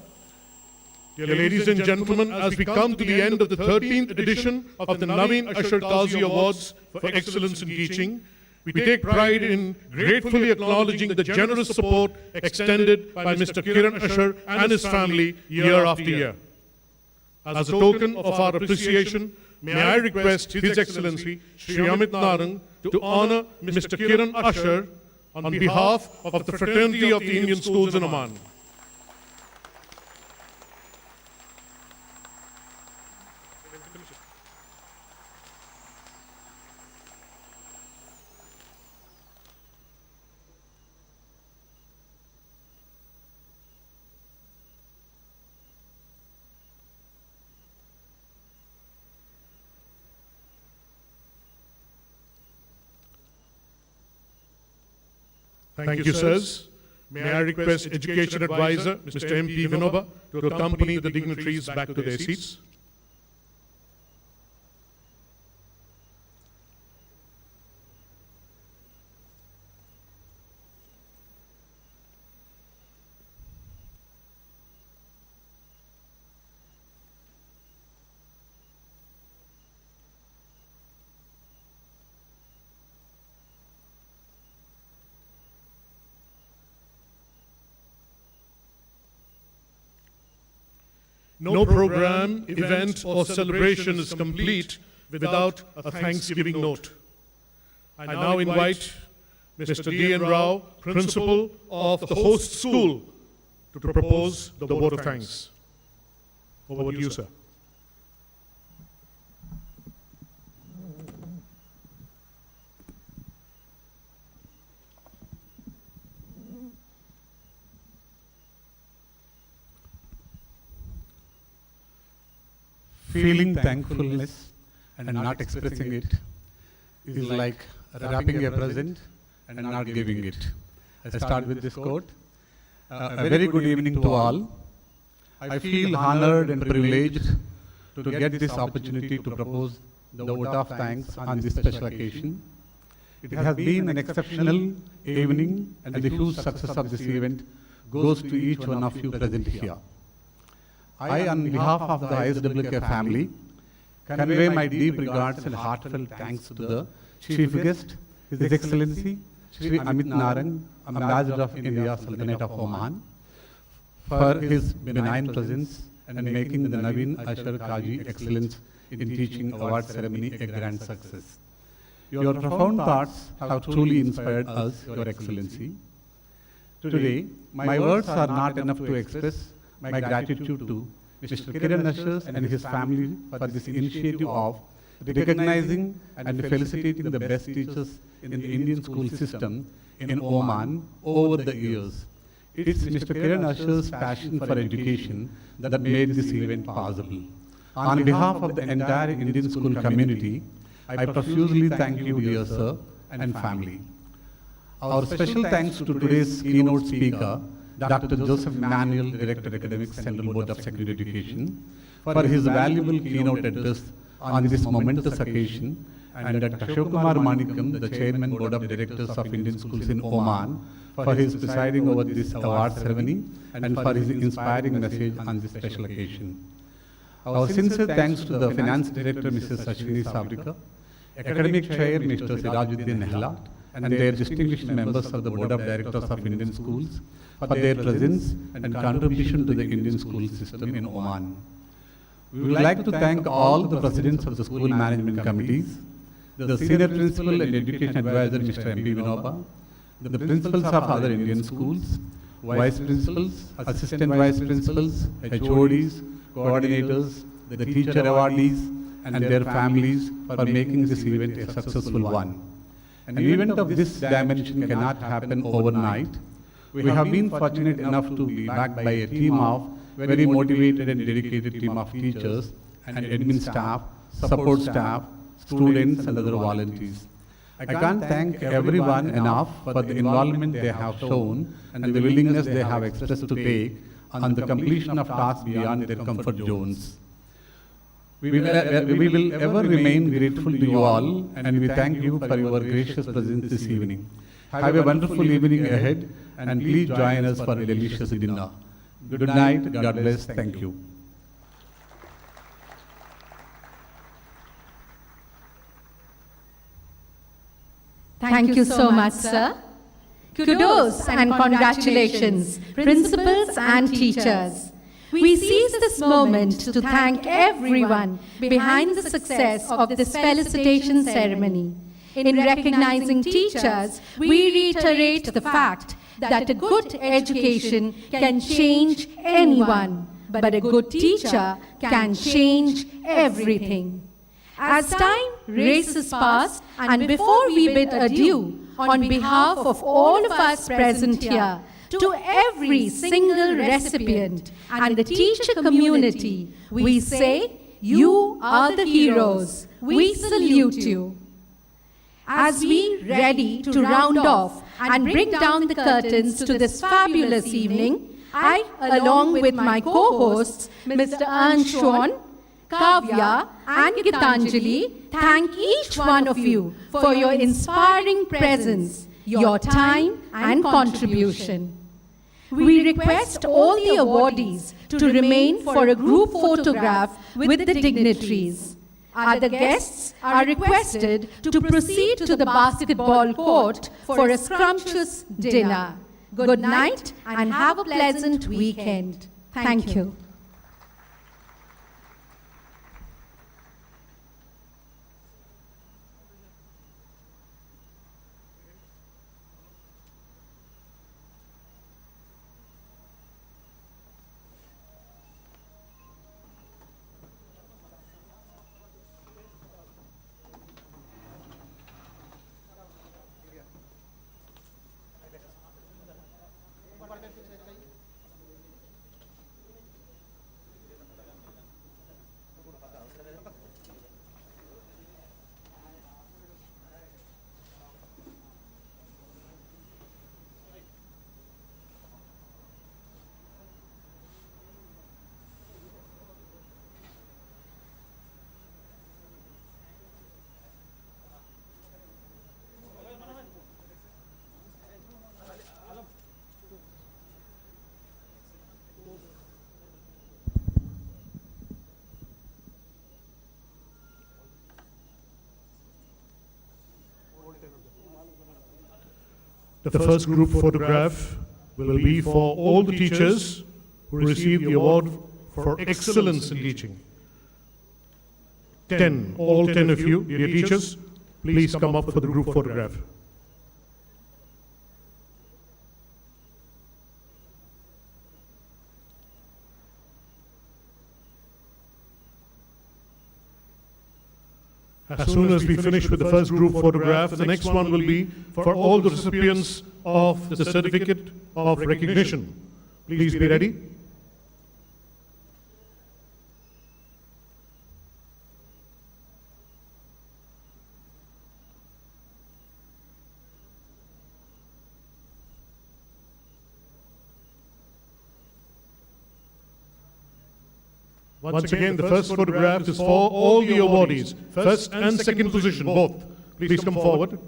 Dear ladies and gentlemen, as we come to the end of the 13th edition of the Navin Kazi Awards for Excellence in Teaching, we take pride in gratefully acknowledging the generous support extended by Mr. Kiran Ashar and his family year after year. As a token of our appreciation, may I request His Excellency Shri Amit Narang to honor Mr. Kiran Ashar on behalf of the fraternity of the Indian schools in Oman. Thank you, sirs. May I request Education Advisor, Mr. M.P. Vinoba, to accompany the dignitaries back to their seats. No program, event, or celebration is complete without a Thanksgiving note. I now invite Mr. D.N. Rao, Principal of the host school, to propose the vote of thanks. Over to you, sir. Feeling thankfulness and not expressing it is like wrapping a present and not giving it. I start with this quote. A very good evening to all. I feel honored and privileged to get this opportunity to propose the vote of thanks on this special occasion. It has been an exceptional evening, and the huge success of this event goes to each one of you present here. I, on behalf of the ISWK family, convey my deep regards and heartfelt thanks to the Chief Guest, His Excellency Shri Amit Narang, Ambassador of India, Sultanate of Oman, for his benign presence and making the Navin Kazi Excellence in Teaching Award ceremony a grand success. Your profound thoughts have truly inspired us, Your Excellency. Today, my words are not enough to express my gratitude to Mr. Kiran Ashar and his family for this initiative of recognizing and felicitating the best teachers in the Indian school system in Oman over the years. It's Mr. Kiran Ashar's passion for education that made this event possible. On behalf of the entire Indian school community, I profusely thank you, dear sir, and family. Our special thanks to today's keynote speaker, Dr. Joseph Manuel, Director Academics, Central Board of Secondary Education, for his valuable keynote address on this momentous occasion, and Dr. Shivakumar Manikam, the Chairman Board of Directors of Indian Schools in Oman, for his presiding over this award ceremony and for his inspiring message on this special occasion. Our sincere thanks to the Finance Director, Mrs. Ashwini Sabrika, Academic Chair, Mr. Sirajuddin Nehla, and their distinguished members of the Board of Directors of Indian Schools for their presence and contribution to the Indian school system in Oman. We would like to thank all the presidents of the school management committees, the senior principal and education advisor, Mr. M.P. Vinoba, the principals of other Indian schools, vice principals, assistant vice principals, HODs, coordinators, the teacher awardees, and their families for making this event a successful one. An event of this dimension cannot happen overnight. We have been fortunate enough to be backed by a team of very motivated and dedicated team of teachers and admin staff, support staff, students and other volunteers. I can't thank everyone enough for the involvement they have shown and the willingness they have expressed to take on the completion of tasks beyond their comfort zones. We will ever remain grateful to you all, and we thank you for your gracious presence this evening. Have a wonderful evening ahead, and please join us for a delicious dinner. Good night, God bless, thank you. Thank you so much, sir. Kudos and congratulations, principals and teachers. We seize this moment to thank everyone behind the success of this felicitation ceremony. In recognizing teachers, we reiterate the fact that a good education can change anyone, but a good teacher can change everything. As time races past, and before we bid adieu, on behalf of all of us present here, to every single recipient and the teacher community, we say, you are the heroes. We salute you. As we ready to round off and bring down the curtains to this fabulous evening, I, along with my co-hosts, Mr. Anshuan, Kavya and Gitanjali, thank each one of you for your inspiring presence, your time and contribution. We request all the awardees to remain for a group photograph with the dignitaries. Other guests are requested to proceed to the basketball court for a scrumptious dinner. Good night and have a pleasant weekend. Thank you. The first group photograph will be for all the teachers who received the award for excellence in teaching. 10, all 10 of you, dear teachers, please come up for the group photograph. As soon as we finish with the first group photograph, the next one will be for all the recipients of the certificate of recognition. Please be ready. Once again, the first photograph is for all the awardees, first and second position, both. Please come forward.